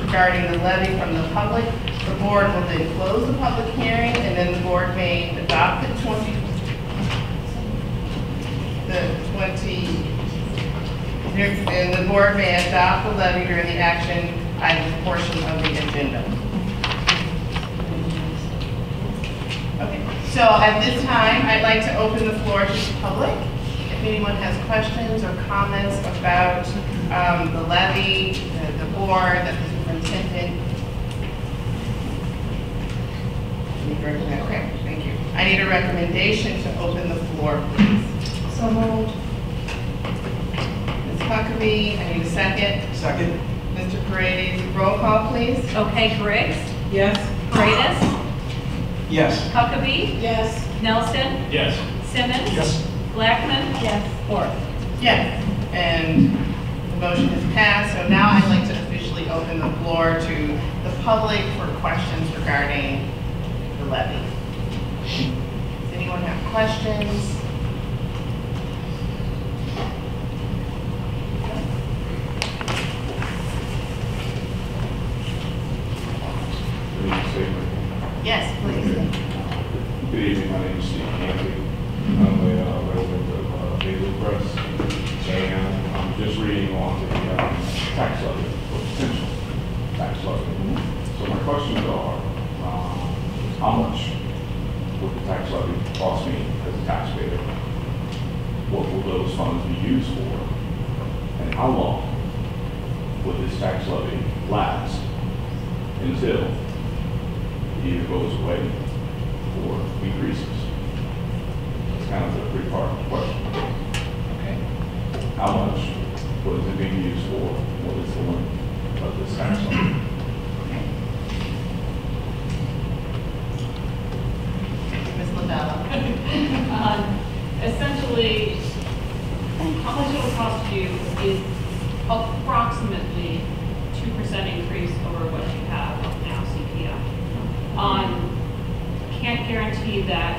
Regarding the levy from the public, the board will then close the public hearing, and then the board may adopt the 20 and the board may adopt the levy during the action item portion of the agenda. Okay, so at this time, I'd like to open the floor to the public. If anyone has questions or comments about the levy, the board, the superintendent. Okay, thank you. I need a recommendation to open the floor, please. So moved. Ms. Huckabee, I need a second. Second. Mr. Paredes, roll call, please. Okay, Griggs? Yes. Paredes? Yes. Huckabee? Yes. Nelson? Yes. Simmons? Yes. Blackman? Yes. Ford? Yes. And the motion is passed. So now I'd like to officially open the floor to the public for questions regarding the levy. Does anyone have questions? Yes, please. Good evening, my name is Steve Campbell. I'm a resident of Baylor Press, and I'm just just reading on the tax levy, or potential tax levy. So my questions are, how much would the tax levy cost me as a taxpayer? What will those funds be used for? And how long would this tax levy last until it either goes away or increases? It's kind of a three-part question. Okay. How much? What is it being used for? What is the limit of this tax levy? Ms. Lavella. Essentially, how much it will cost you is approximately 2% increase over what you have now, CPI. Can't guarantee that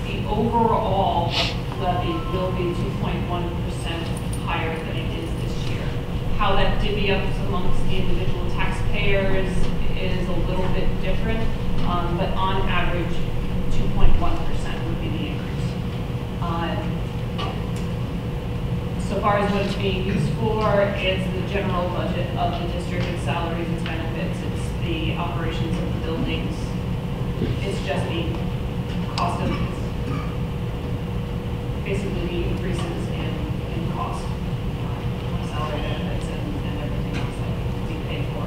the overall levy will be 2.1% higher than it is this year. How that divvy up amongst the individual taxpayers is a little bit different, but on average, 2.1% would be the increase. So far as what it's being used for, it's the general budget of the district, its salaries, its benefits, it's the operations of the buildings. It's just the cost of, basically the increases in cost, salary benefits and everything else that we pay for.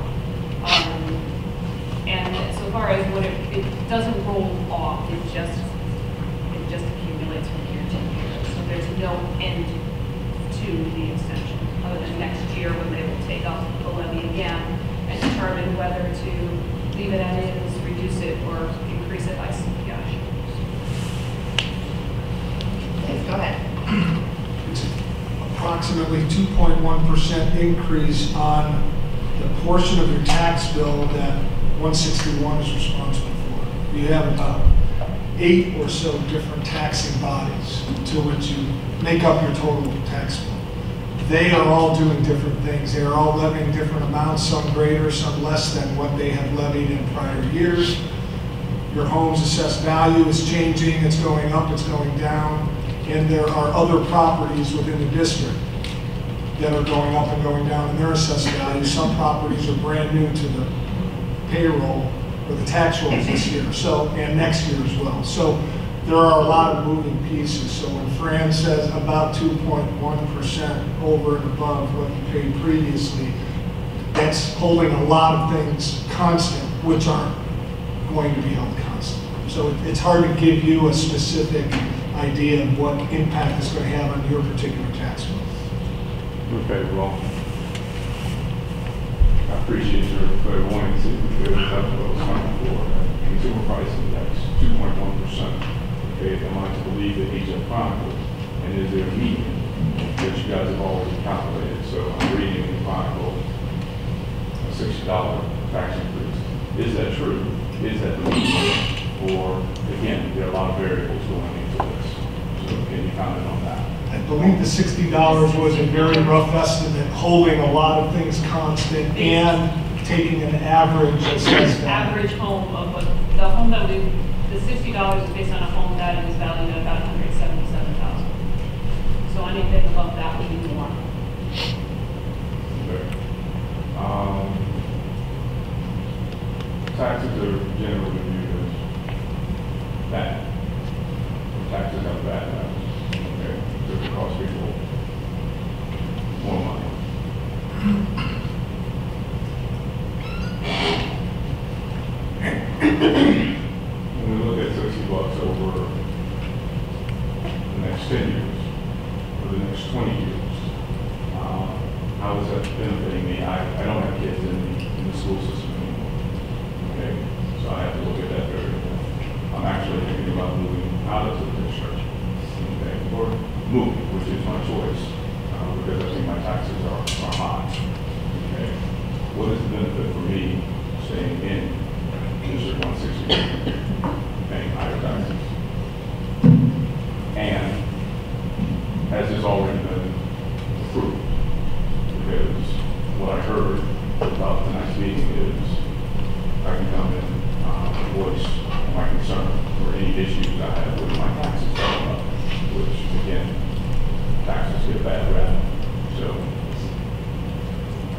And so far as what it doesn't roll off, it just accumulates from year to year. So there's no end to the extension, other than next year when they will take up the levy again and determine whether to leave it as is, reduce it, or increase it by CPI. Please, go ahead. It's approximately 2.1% increase on the portion of your tax bill that 161 is responsible for. You have about 8 or so different taxing bodies to which you make up your total tax bill. They are all doing different things. They are all levying different amounts, some greater, some less than what they have levied in prior years. Your home's assessed value is changing, it's going up, it's going down, and there are other properties within the district that are going up and going down in their assessed value. Some properties are brand new to the payroll or the tax rolls this year, so, and next year as well. So there are a lot of moving pieces. So when Fran says about 2.1% over and above what you paid previously, that's holding a lot of things constant, which aren't going to be held constant. So it's hard to give you a specific idea of what impact it's going to have on your particular tax bill. Okay, well, I appreciate your clairvoyance. That's what I was coming for. Consumer price index, 2.1%. Okay, am I to believe that he's a Chronicle? And is there a median that you guys have already calculated? So I'm reading in the Chronicle a $60 tax increase. Is that true? Is that the median? Or, again, there are a lot of variables going into this. So can you comment on that? I believe the $60 was a very rough estimate, holding a lot of things constant and taking an average assessed value. Average home of what, the home that we, the $60 is based on a home that is valued at about $177,000. So anything above that would be more. Okay. Taxes are generally viewed as bad. Taxes have bad habits. Okay. Because it costs people more money. When we look at $60 over the next 10 years, or the next 20 years, how is that benefiting me? I don't have kids in the school system anymore. Okay, so I have to look at that variable. I'm actually thinking about moving out of the district, okay, or moving, which is my choice, because I think my taxes are high. Okay, what is the benefit for me staying in District 160, paying higher taxes? And has this already been approved? Because what I heard about the next meeting is I can come in and voice my concern or any issues I have with my taxes going up, which again, taxes get bad rap. So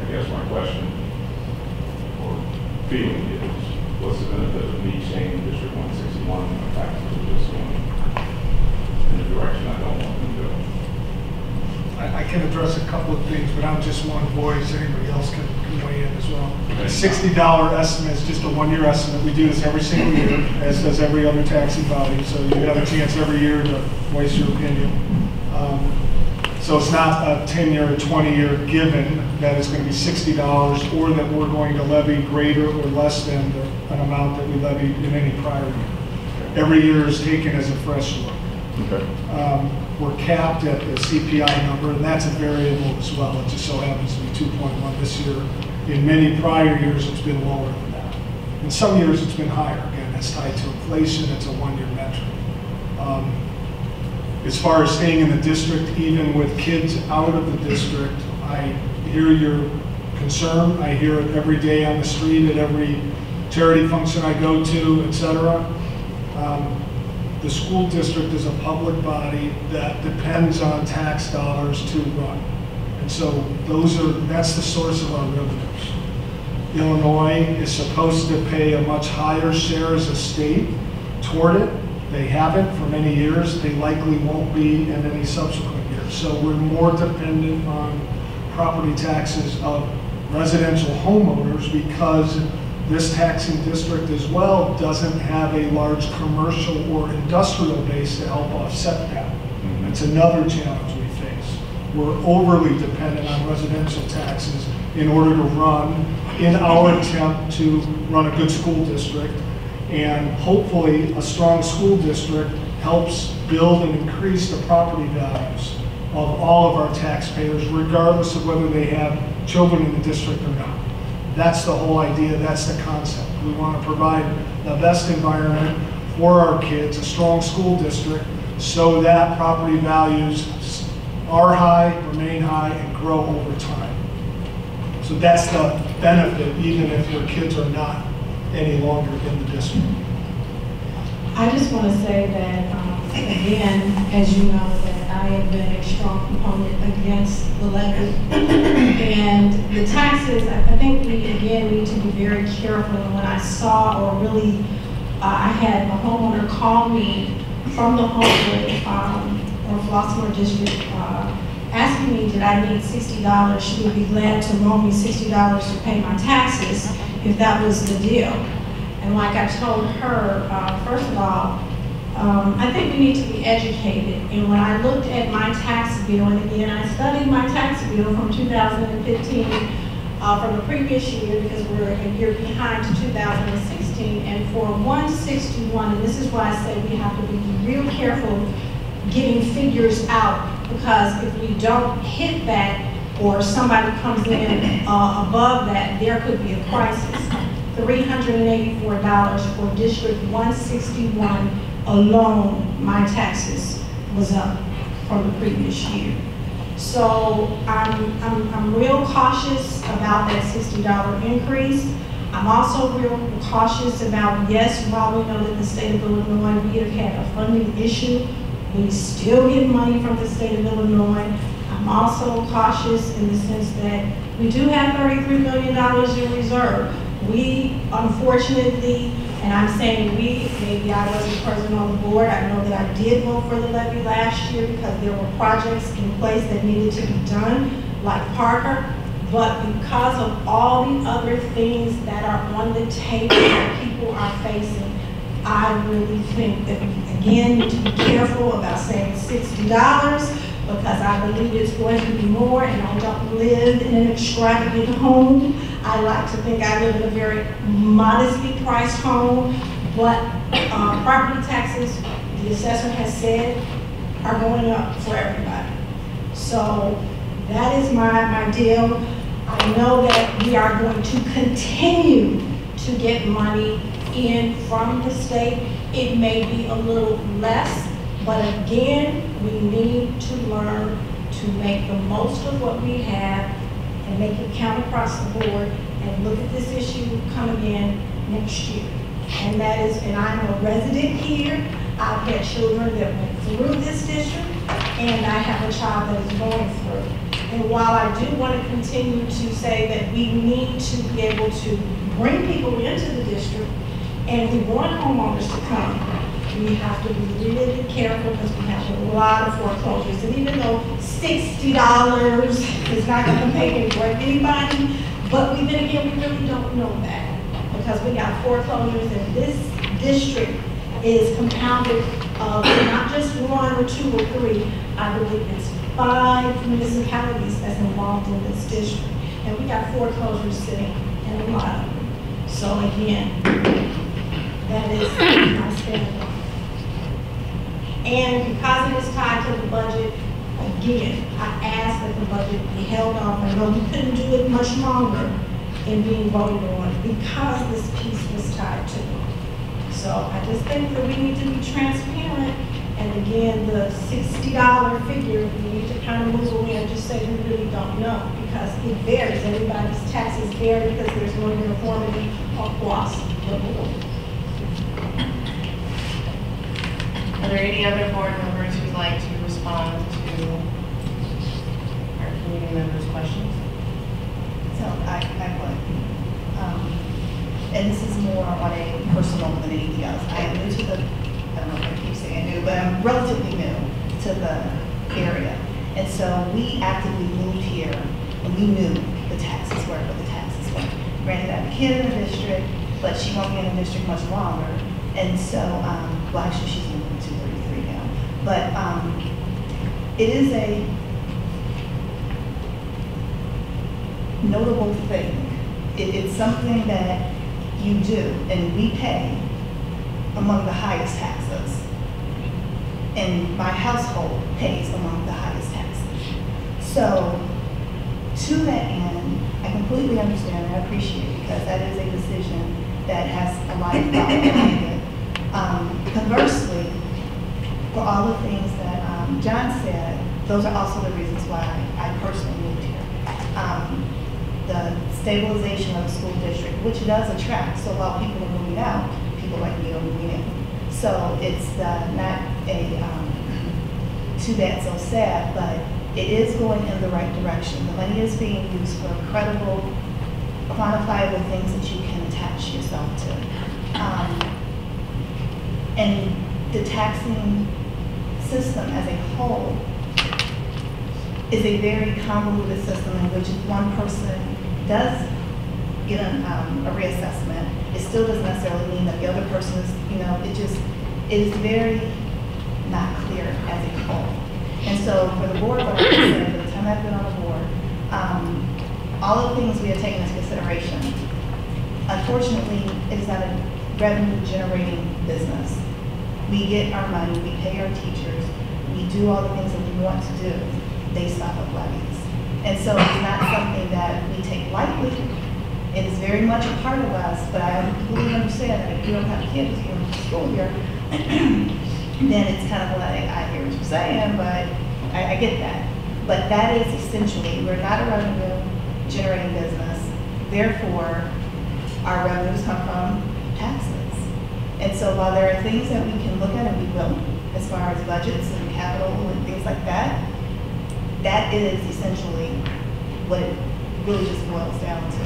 guess my question or feeling is, what's the benefit of me staying in District 161 when my taxes are just going in the direction I don't want them to go? I can address a couple of things, but I'm just one voice. Anybody else can weigh in as well. The $60 estimate is just a one-year estimate. We do this every single year, as does every other taxing body. So you have a chance every year to voice your opinion. So it's not a 10-year or 20-year given that it's going to be $60 or that we're going to levy greater or less than an amount that we levied in any prior year. Every year is taken as a fresh look. Okay. We're capped at the CPI number, and that's a variable as well. It just so happens to be 2.1 this year. In many prior years, it's been lower than that. In some years, it's been higher. Again, that's tied to inflation. It's a one-year metric. As far as staying in the district, even with kids out of the district, I hear your concern. I hear it every day on the street, at every charity function I go to, etc. The school district is a public body that depends on tax dollars to run. And so that's the source of our revenues. Illinois is supposed to pay a much higher share as a state toward it. They haven't for many years. They likely won't be in any subsequent years. So we're more dependent on property taxes of residential homeowners because this taxing district as well doesn't have a large commercial or industrial base to help offset that. It's another challenge we face. We're overly dependent on residential taxes in order to run, in our attempt to run a good school district. And hopefully a strong school district helps build and increase the property values of all of our taxpayers, regardless of whether they have children in the district or not. That's the whole idea, that's the concept. We want to provide the best environment for our kids, a strong school district, so that property values are high, remain high, and grow over time. So that's the benefit, even if your kids are not any longer in the district. I just want to say that, again, as you know, that I have been a strong component against the levy. And the taxes, I think we, again, need to be very careful. And when I saw, or really, I had a homeowner call me from the Homewood or Flossmoor district asking me, did I need $60? She would be glad to loan me $60 to pay my taxes if that was the deal. And like I told her, first of all, I think we need to be educated. And when I looked at my tax bill, and again, I studied my tax bill from 2015, from the previous year, because we're a year behind to 2016, and for 161, and this is why I say we have to be real careful getting figures out, because if we don't hit that, or somebody comes in above that, there could be a crisis. $384 for District 161 alone, my taxes was up from the previous year. So I'm real cautious about that $60 increase. I'm also real cautious about, yes, while we know that the state of Illinois, we have had a funding issue, we still get money from the state of Illinois. I'm also cautious in the sense that we do have $33 million in reserve. We, unfortunately, and I'm saying we, maybe I wasn't present on the board, I know that I did vote for the levy last year because there were projects in place that needed to be done, like Parker, but because of all the other things that are on the table that people are facing, I really think that we, again, need to be careful about saying $60, because I believe it's going to be more, and I don't live in an extravagant home. I like to think I live in a very modestly priced home, but property taxes, the assessor has said, are going up for everybody. So that is my deal. I know that we are going to continue to get money in from the state. It may be a little less, but again, we need to learn to make the most of what we have and make it count across the board and look at this issue coming in next year. And that is, and I'm a resident here. I've had children that went through this district, and I have a child that is going through. And while I do want to continue to say that we need to be able to bring people into the district, and we want homeowners to come, we have to be really careful because we have a lot of foreclosures. And even though $60 is not going to make it break anybody, but then again, we really don't know that because we got foreclosures, and this district is compounded of not just one or two or three. I believe it's 5 municipalities that's involved in this district, and we got foreclosures sitting in a lot of them. So again, that is my stand. And because it is tied to the budget, again, I ask that the budget be held off. I know we couldn't do it much longer in being voted on because this piece was tied to it. So I just think that we need to be transparent. And again, the $60 figure, we need to kind of move away and just say we really don't know because it varies. Everybody's taxes vary because there's no uniformity across the board. Are there any other board members who'd like to respond to our community members' questions? So I would. And this is more on a personal than anything else. I am new to the, I don't know if I keep saying new, but I'm relatively new to the area. And so we actively moved here and we knew the taxes were what the taxes were. Granted, I have a kid in the district, but she won't be in the district much longer. And so, well actually she's moving to 33 now. But it is a notable thing. It's something that you do, and we pay among the highest taxes. And my household pays among the highest taxes. So, to that end, I completely understand and I appreciate it because that is a decision that has a lot of thought behind it. Conversely, for all the things that John said, those are also the reasons why I personally moved here. The stabilization of the school district, which does attract. So while people are moving out, people like me are moving in. So it's not a too bad, so sad, but it is going in the right direction. The money is being used for credible, quantifiable things that you can attach yourself to. And the taxing system as a whole is a very convoluted system in which if one person does get a reassessment, it still doesn't necessarily mean that the other person is, it is very not clear as a whole. And so for the board, like I said, for the time I've been on the board, all of the things we have taken into consideration, unfortunately, it is not a revenue generating business. We get our money, we pay our teachers, we do all the things that we want to do based off of levies. And so it's not something that we take lightly. It is very much a part of us, but I completely understand that if you don't have kids going to school here, then it's kind of like, I hear what you're saying, but I get that. But that is essentially, we're not a revenue generating business. Therefore, our revenues come from taxes. And so while there are things that we can look at, and we will, as far as budgets and capital and things like that, that is essentially what it really just boils down to.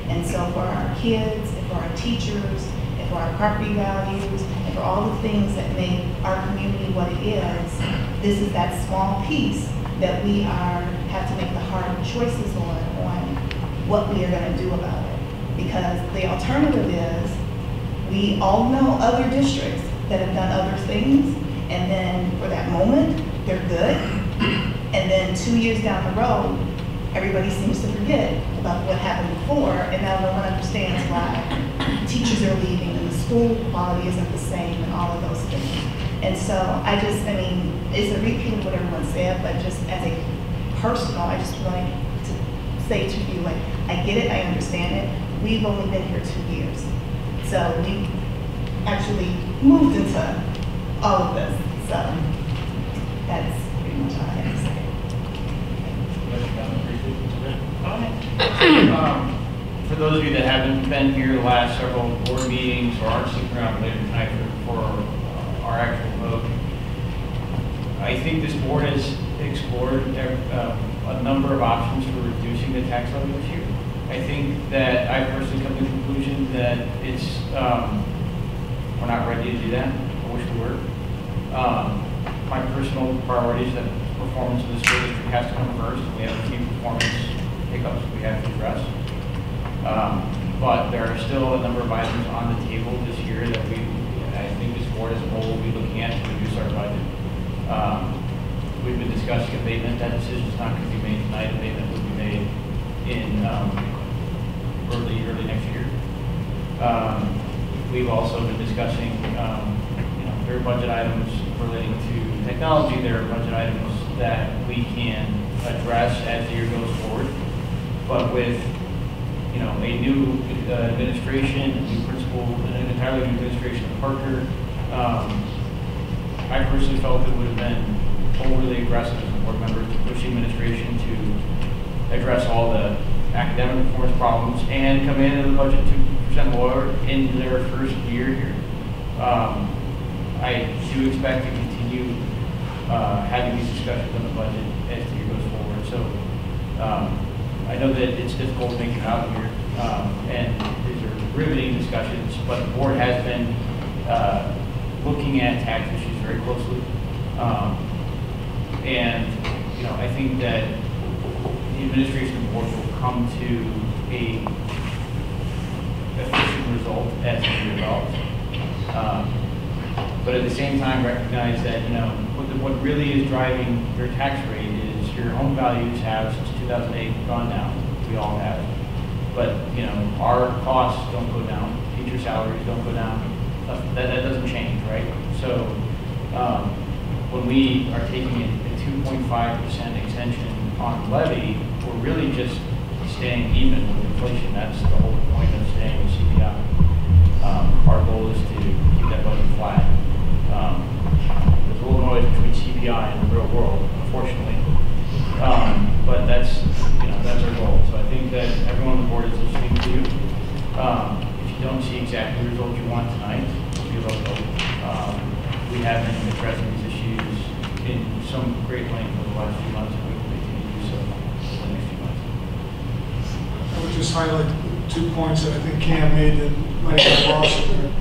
And so for our kids, and for our teachers, and for our property values, and for all the things that make our community what it is, this is that small piece that we have to make the hard choices on what we are going to do about it. Because the alternative is, we all know other districts that have done other things, and then for that moment, they're good. And then 2 years down the road, everybody seems to forget about what happened before, and now no one understands why teachers are leaving and the school quality isn't the same and all of those things. And so it's a repeat of what everyone said, but just as a personal, I just wanted to say to you, like, I get it, I understand it. We've only been here 2 years. So we actually moved into all of this. So that's pretty much all I have to say. For those of you that haven't been here the last several board meetings or aren't sticking around later tonight for our actual vote, I think this board has explored a number of options for reducing the tax levy this year. I think that I personally come to the conclusion that it's, we're not ready to do that. I wish we were. My personal priority is that performance of the school district has to come first. We have a few performance hiccups we have to address. But there are still a number of items on the table this year that I think this board as a whole will be looking at to reduce our budget. We've been discussing abatement. That decision is not going to be made tonight. Abatement will be made in early next year. We've also been discussing, there are budget items relating to technology. There are budget items that we can address as the year goes forward. But with, a new administration, a new principal, an entirely new administration of Parker, I personally felt it would have been overly aggressive as a board member to push the administration to address all the academic performance problems and come in the budget 2% lower in their first year here. I do expect to continue having these discussions on the budget as the year goes forward. So I know that it's difficult making it out here, and these are riveting discussions, but the board has been looking at tax issues very closely. I think that the administration and board will come to a efficient result as the year develops. But at the same time, recognize that what really is driving your tax rate is your home values have since 2008 gone down. We all have, but our costs don't go down. Teacher salaries don't go down. That doesn't change, right? So when we are taking a 2.5% extension on levy, we're really just staying even with inflation. That's the whole point of staying with CPI. Our goal is to keep that budget flat. There's a little noise between CPI and the real world, unfortunately. But that's our goal. So I think that everyone on the board is listening to you. If you don't see exactly the result you want tonight, be able to vote. We have been addressing these issues in some great length over the last few months, and we will continue to do so for the next few months. I would just highlight 2 points that I think Cam made that might be lost there.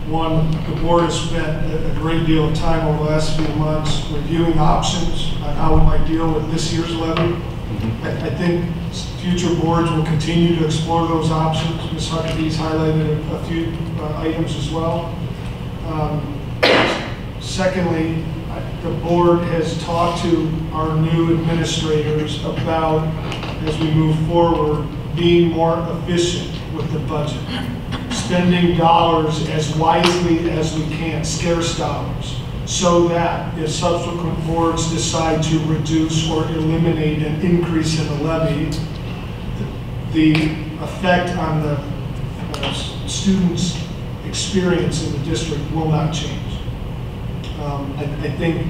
One, the board has spent a great deal of time over the last few months reviewing options on how we might deal with this year's levy. I think future boards will continue to explore those options. Ms. Huckabee's highlighted a few items as well. Secondly, the board has talked to our new administrators about, as we move forward, being more efficient with the budget, spending dollars as wisely as we can, scarce dollars, so that if subsequent boards decide to reduce or eliminate an increase in the levy, the effect on the students' experience in the district will not change. I think,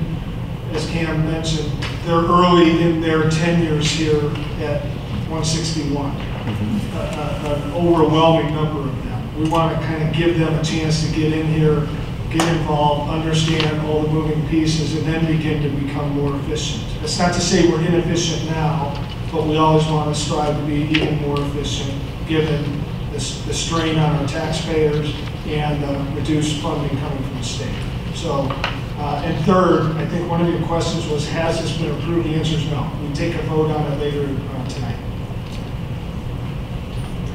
as Cam mentioned, they're early in their tenures here at 161, an overwhelming number of them. We want to kind of give them a chance to get in here, get involved, understand all the moving pieces, and then begin to become more efficient. It's not to say we're inefficient now, but we always want to strive to be even more efficient given the strain on our taxpayers and reduced funding coming from the state. So, and third, I think one of your questions was, has this been approved? The answer is no. We take a vote on it later tonight.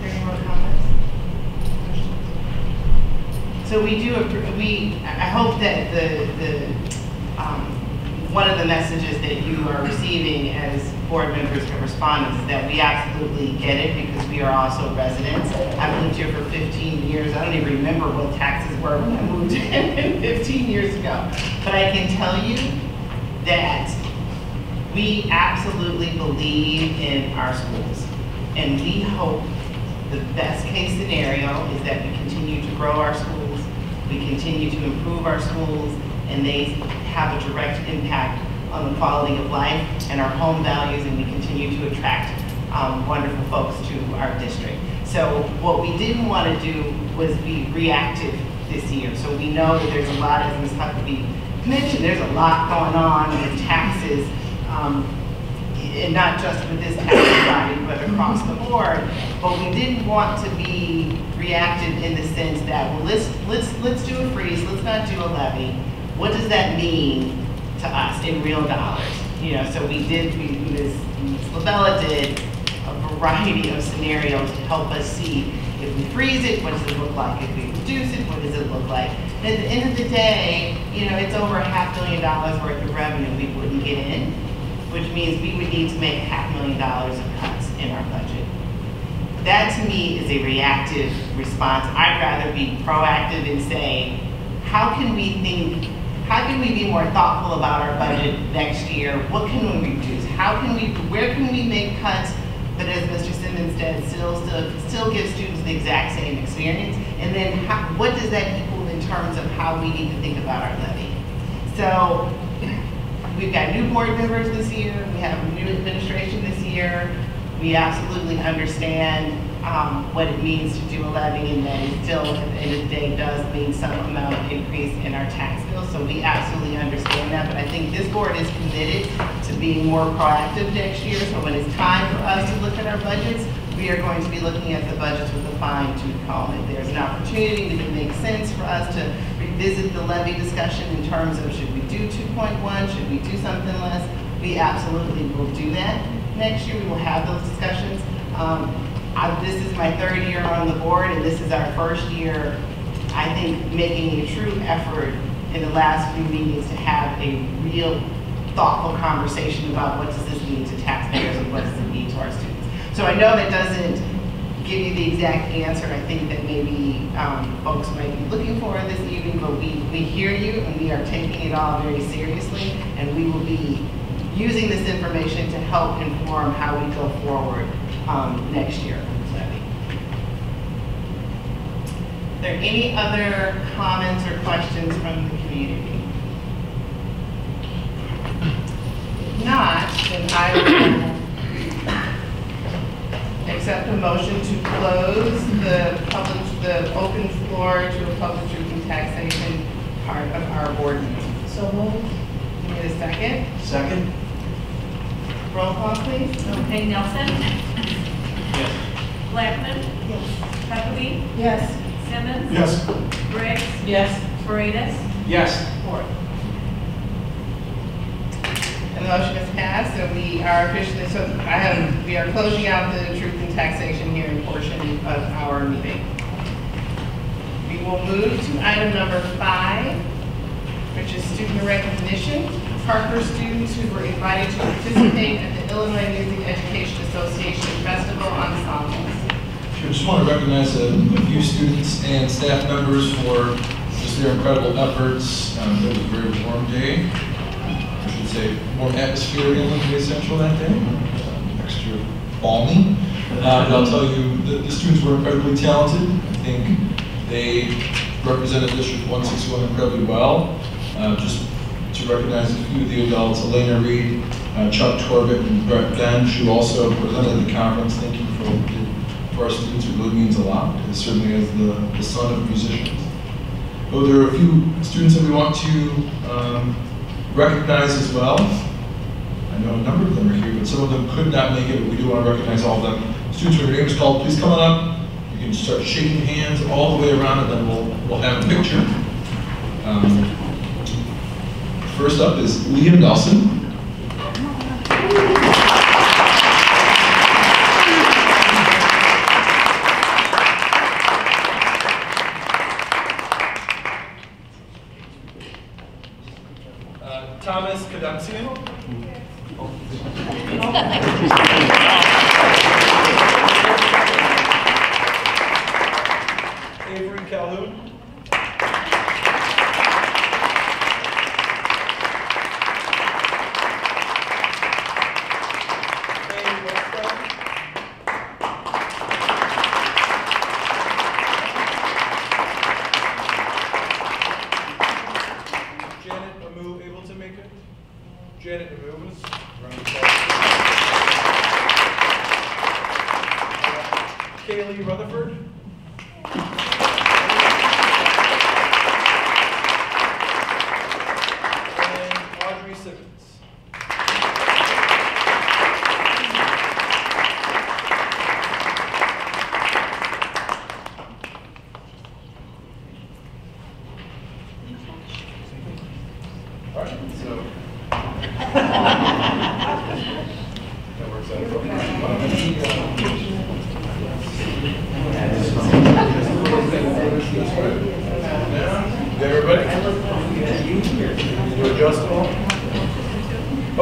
Any more comments? So we do, I hope that one of the messages that you are receiving as board members and respondents is that we absolutely get it because we are also residents. I've lived here for 15 years. I don't even remember what taxes were when I moved in 15 years ago. But I can tell you that we absolutely believe in our schools. And we hope the best case scenario is that we continue to grow our schools, we continue to improve our schools, and they have a direct impact on the quality of life and our home values, and we continue to attract wonderful folks to our district. So what we didn't want to do was be reactive this year. So we know that there's a lot, as Ms. Huckabee mentioned, there's a lot going on with taxes. and not just with this tax body, but across the board. But we didn't want to be reactive in the sense that, well, let's do a freeze, let's not do a levy. What does that mean to us in real dollars? You know, so Ms. Labella did a variety of scenarios to help us see if we freeze it, what does it look like? If we reduce it, what does it look like? And at the end of the day, you know, it's over $500,000 worth of revenue we wouldn't get in, which means we would need to make $500,000 of cuts in our budget. That to me is a reactive response. I'd rather be proactive in saying, how can we be more thoughtful about our budget next year? What can we reduce? Where can we make cuts, but as Mr. Simmons said, still give students the exact same experience? And then what does that equal in terms of how we need to think about our levy? So we've got new board members this year. We have a new administration this year. We absolutely understand what it means to do a levy, and that it still, at the end of the day, does mean some amount of increase in our tax bill. So we absolutely understand that. But I think this board is committed to being more proactive next year. So when it's time for us to look at our budgets, we are going to be looking at the budgets with a fine-tooth comb. If there's an opportunity that it makes sense for us to revisit the levy discussion in terms of should we do 2.1, should we do something less, we absolutely will do that. Next year we will have those discussions. This is my 3rd year on the board, and this is our 1st year, I think, making a true effort in the last few meetings to have a real thoughtful conversation about what does this mean to taxpayers and what does it mean to our students. So I know that doesn't give you the exact answer I think that maybe folks might be looking for this evening, but we hear you and we are taking it all very seriously, and we will be using this information to help inform how we go forward next year. Are there any other comments or questions from the community? If not, then I will accept a motion to close the open floor to a public truth and taxation part of our board meeting. So moved. Give me a second. Second? Roll call, please. Okay, Nelson? Yes. Blackman? Yes. Huckabee? Yes. Simmons? Yes. Briggs? Yes. Paredes? Yes. Ford? And the motion is passed, so we are officially, we are closing out the truth and taxation hearing portion of our meeting. We will move to item number 5, which is student recognition. Parker students who were invited to participate at the Illinois Music Education Association Festival Ensembles. I just want to recognize a few students and staff members for just their incredible efforts. It was a very warm day. I should say warm atmosphere in Illinois Central that day. Extra balmy. But I'll tell you, the students were incredibly talented. I think they represented District 161 incredibly well. Just to recognize a few of the adults, Elena Reed, Chuck Torbett, and Brett Dench, who also presented at the conference. Thank you for what you did for our students. It really means a lot, because certainly as the son of musicians. Though there are a few students that we want to recognize as well. I know a number of them are here, but some of them could not make it, but we do want to recognize all of them. Students, when your name is called, please come on up. You can start shaking hands all the way around, and then we'll have a picture. First up is Liam Nelson. Thomas Cadenzio. Avery Calhoun. Janet Amoos. Kaylee Rutherford. And Audrey Simmons.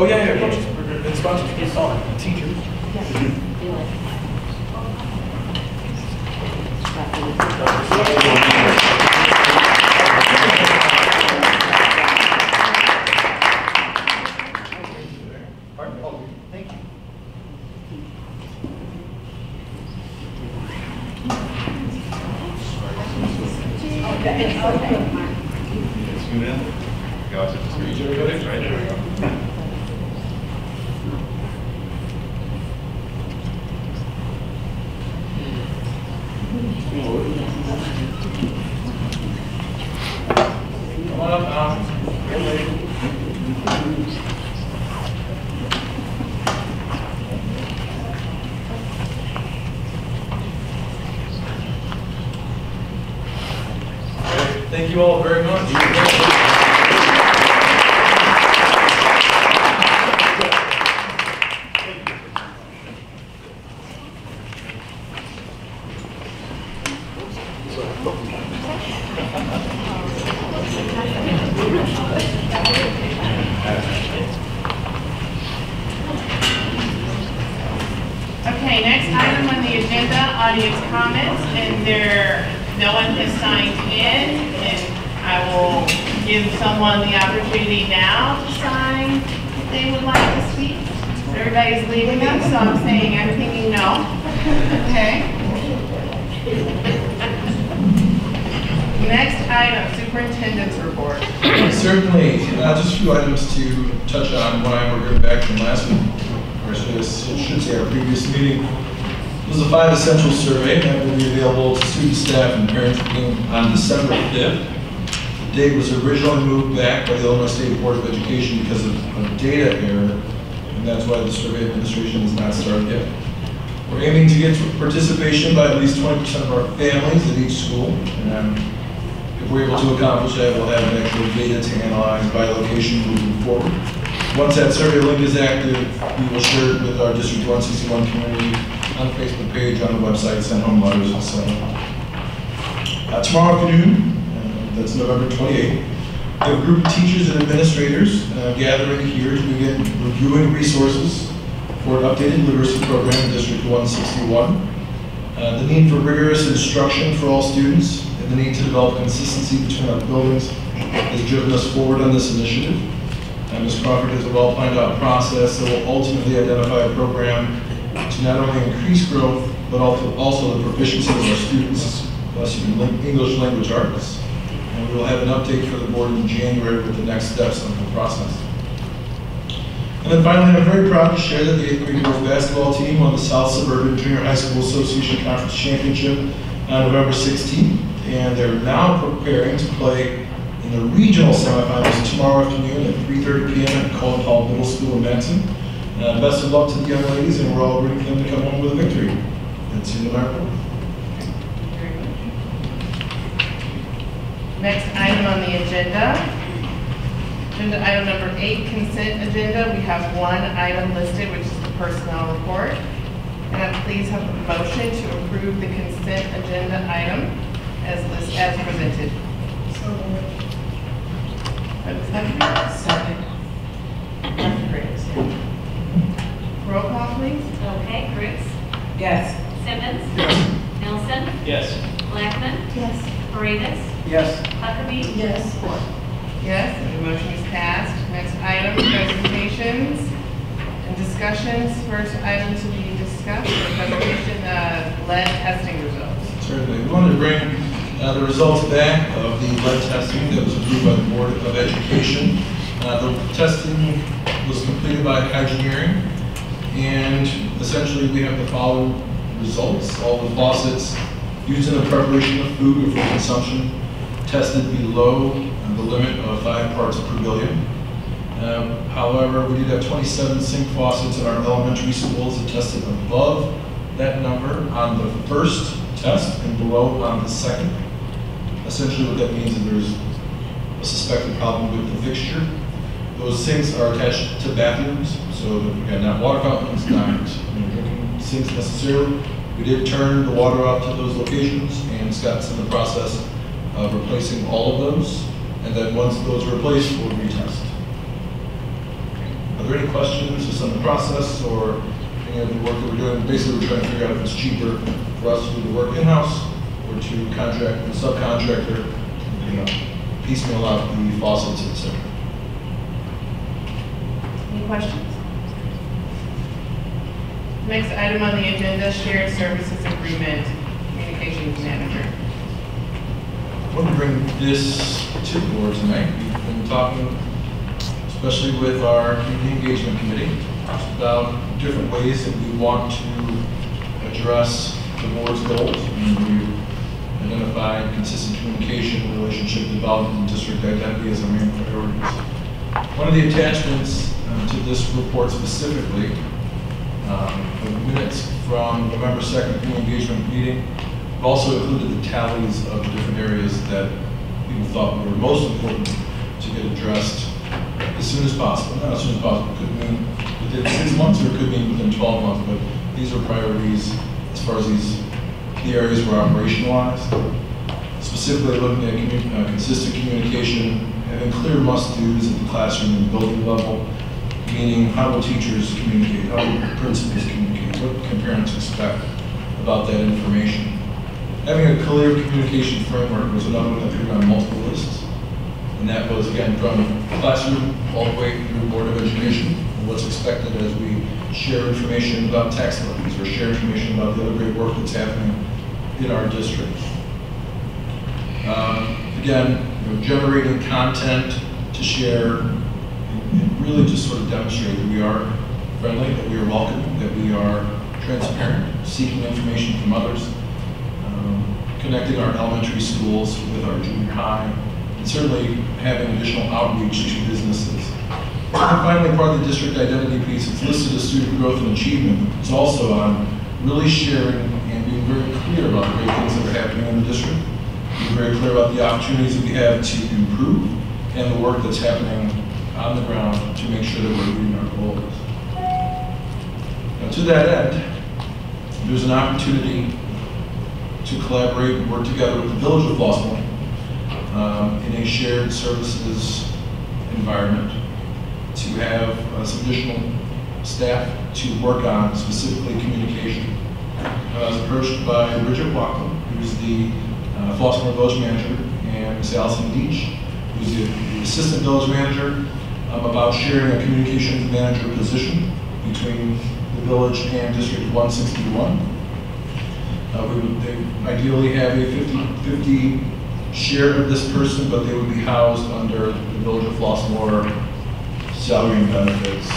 Oh, yeah, coaches, and sponsors, teachers. Thank you. Come on up, Al. Thank you all very much. Okay, next item on the agenda, audience comments, and no one has signed in, and I will give someone the opportunity now to sign if they would like to speak. Everybody's leaving us, so I'm saying, I'm thinking no. Okay. Next item, superintendent's report. Certainly, just a few items to touch on when we're going back from last week, or I should say our previous meeting. This is a 5 essential survey that will be available to students, staff, and parents beginning on December 5th. The date was originally moved back by the Illinois State Board of Education because of a data error, and that's why the survey administration has not started yet. We're aiming to get participation by at least 20% of our families at each school. And if we're able to accomplish that, we'll have actual data to analyze by location moving forward. Once that survey link is active, we will share it with our District 161 community on the Facebook page, on the website, send home letters, and so on. Tomorrow afternoon, that's November 28th, we have a group of teachers and administrators gathering here to begin reviewing resources for an updated literacy program in District 161. The need for rigorous instruction for all students and the need to develop consistency between our buildings has driven us forward on this initiative. Ms. Crawford has a well-planned-out process that will ultimately identify a program to not only increase growth, but also the proficiency of our students, in English language arts. And we will have an update for the board in January with the next steps of the process. And then finally, I'm very proud to share that the 8th grade girls basketball team won the South Suburban Junior High School Association Conference Championship on November 16th, and they're now preparing to play in the regional semifinals tomorrow afternoon at 3:30 p.m. at Cullen Hall Middle School in Madison. Best of luck to the young ladies, and we're all rooting for them to come home with a victory. That's in the report. Very much. Next item on the agenda. Agenda item number 8, consent agenda. We have one item listed, which is the personnel report. And I'm pleased to have a motion to approve the consent agenda item as presented. So moved. Second. Roll call, please. Okay, Cruz, Yes. Simmons, Nelson, Yes. Blackman, Yes. Paredes, Yes. Huckabee. Yes. Ford. Yes, and the motion is passed. Next item, presentations and discussions. First item to be discussed, the presentation of lead testing results. Certainly. We wanted to bring the results back of the lead testing that was approved by the Board of Education. The testing was completed by Hygineering, and essentially we have the following results. All the faucets used in the preparation of food or for consumption tested below the limit of 5 parts per billion. However, we did have 27 sink faucets in our elementary schools that tested above that number on the first test and below on the second. Essentially what that means is there's a suspected problem with the fixture. Those sinks are attached to bathrooms, so again, not water fountains, not drinking sinks necessarily. We did turn the water out to those locations, and Scott's in the process of replacing all of those. And then once those are replaced, we'll retest. Are there any questions just on the process or any of the work that we're doing? Basically, we're trying to figure out if it's cheaper for us to do the work in-house or to contract with a subcontractor, piecemeal out the faucets, et cetera. Any questions? Next item on the agenda, shared services agreement, communications manager. I want to bring this to the board tonight. We've been talking, especially with our community engagement committee, about different ways that we want to address the board's goals. And we've identified consistent communication, relationship development, and district identity as our main priorities. One of the attachments to this report specifically, the minutes from November 2nd community engagement meeting, we've also included the tallies of the different areas that people thought were most important to get addressed as soon as possible. Not as soon as possible, it could mean within 6 months or it could mean within 12 months, but these are priorities as far as the areas were operationalized. Specifically looking at consistent communication, having clear must-dos at the classroom and building level, meaning how will teachers communicate, how will principals communicate, what can parents expect about that information. Having a clear communication framework was another one that appeared on multiple lists. And that was, again, from classroom all the way through Board of Education, and what's expected as we share information about tax levies or share information about the other great work that's happening in our district. Again, generating content to share and really just sort of demonstrate that we are friendly, that we are welcoming, that we are transparent, seeking information from others, connecting our elementary schools with our junior high, and certainly having additional outreach to businesses. And finally, part of the district identity piece, it's listed as student growth and achievement. It's also on really sharing and being very clear about the great things that are happening in the district, being very clear about the opportunities that we have to improve and the work that's happening on the ground to make sure that we're meeting our goals. Now, to that end, there's an opportunity to collaborate and work together with the Village of Flossmoor in a shared services environment to have some additional staff to work on specifically communication. I was approached by Bridget Wackel, who's the Flossmoor Village Manager, and Ms. Allison Deach, who's the Assistant Village Manager, about sharing a communications manager position between the village and District 161. They ideally have a 50-50 share of this person, but they would be housed under the Village of Flossmoor salary and benefits,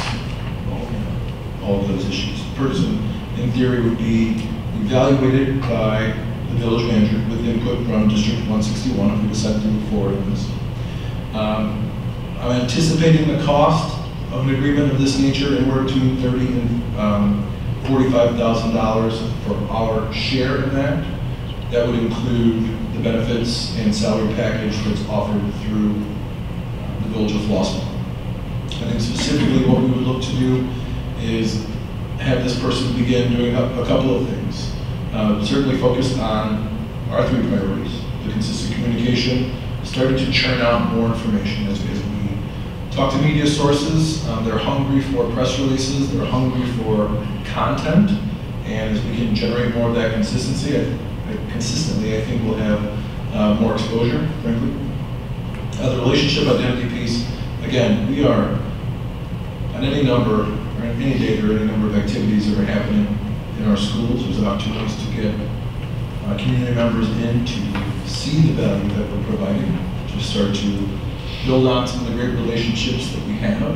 all of those issues. The person, in theory, would be evaluated by the village manager with input from District 161 if we decide to move forward in this. I'm anticipating the cost of an agreement of this nature anywhere between $30,000 and $45,000 for our share in that. That would include the benefits and salary package that's offered through the Village of Flossmoor. I think specifically what we would look to do is have this person begin doing a couple of things. Certainly focused on our 3 priorities, the consistent communication, starting to churn out more information as we talk to media sources. They're hungry for press releases, they're hungry for content, and as we can generate more of that consistency, I think we'll have more exposure, frankly. The relationship identity piece, again, we are on any number, or any day there are any number of activities that are happening in our schools. There's opportunities to get community members in to see the value that we're providing, to start to build on some of the great relationships that we have,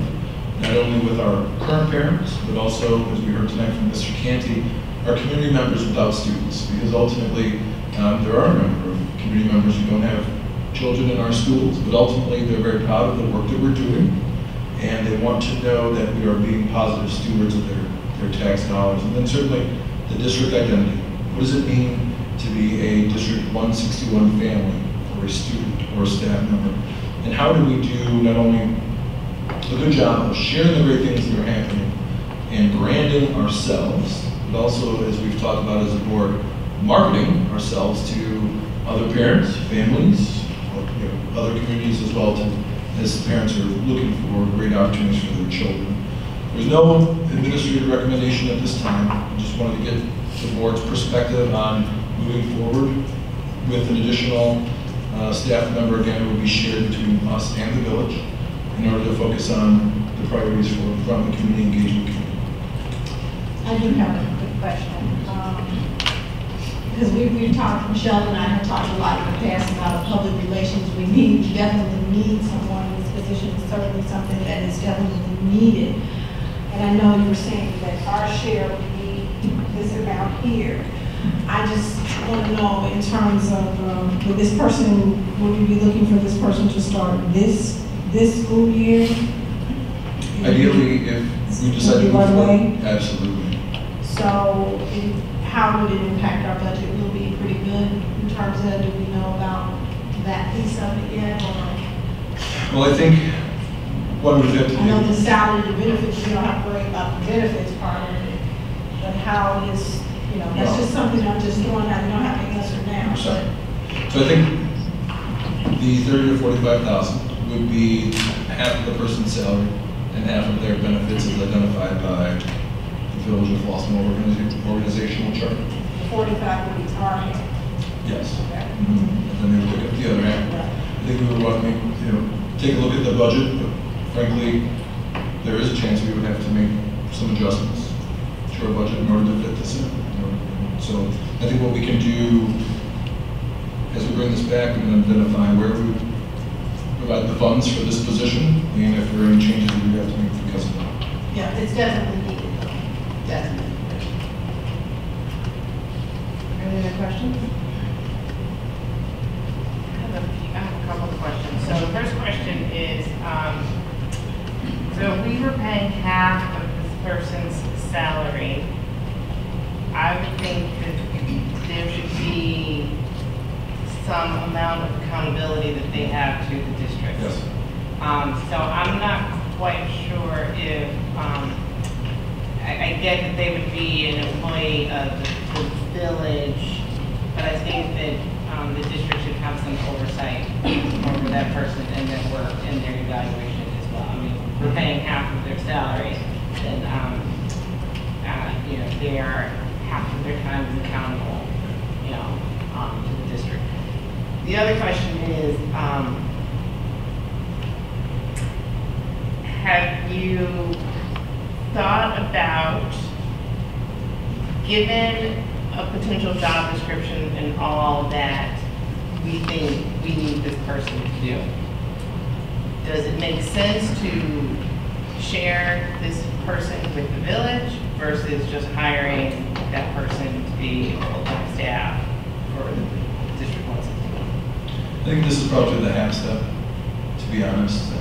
not only with our current parents, but also, as we heard tonight from Mr. Canty, our community members without students, because ultimately there are a number of community members who don't have children in our schools, but ultimately they're very proud of the work that we're doing, and they want to know that we are being positive stewards of their tax dollars. And then certainly the district identity. What does it mean to be a District 161 family, or a student, or a staff member? And how do we do not only a good job of sharing the great things that are happening and branding ourselves, but also, as we've talked about as a board, marketing ourselves to other parents, families, other communities as well, as parents are looking for great opportunities for their children. There's no administrative recommendation at this time. I just wanted to get the board's perspective on moving forward with an additional staff member, again, will be shared between us and the village in order to focus on the priorities from the community engagement committee. I do have a quick question. Because we've talked, Michelle and I have talked a lot in the past about public relations. We definitely need someone in this position. It's certainly something that is definitely needed. And I know you were saying that our share would be this amount here. I just want to know in terms of, would this person, would we be looking for this person to start this school year? Ideally, if we decide to move forward, absolutely. So how would it impact our budget? Will it be pretty good in terms of, do we know about that piece of it yet? Or? Well, I think what we have to do. I know the salary, the benefits, you don't have to worry about the benefits part of it, but how is, that's just something I'm just throwing out, you don't have to answer now. So I think the 30 to 45,000 would be half of the person's salary and half of their benefits as identified by the Village of Flossmoor organizational chart. 45 would be our half. Yes. Okay. And then they would look at the other half. Right. I think we would want to take a look at the budget, but frankly, there is a chance we would have to make some adjustments to our budget in order to fit this in. So I think what we can do as we bring this back and identify where we provide the funds for this position, and if there are any changes we have to make because of that. Yeah, it's definitely needed, though. Definitely. Any other questions? I have a couple of questions. So the first question is, so if we were paying half of this person's salary, I would think that there should be some amount of accountability that they have to the district. Yes. So I'm not quite sure if, I get that they would be an employee of the village, but I think that the district should have some oversight over that person and their work and their evaluation as well. I mean, if we're paying half of their salary, then, they are half of their time is accountable, to the district. The other question is, have you thought about, given a potential job description and all that we think we need this person to do, does it make sense to share this person with the village versus just hiring that person to be full-time staff for the District 161? I think this is probably the half step, to be honest.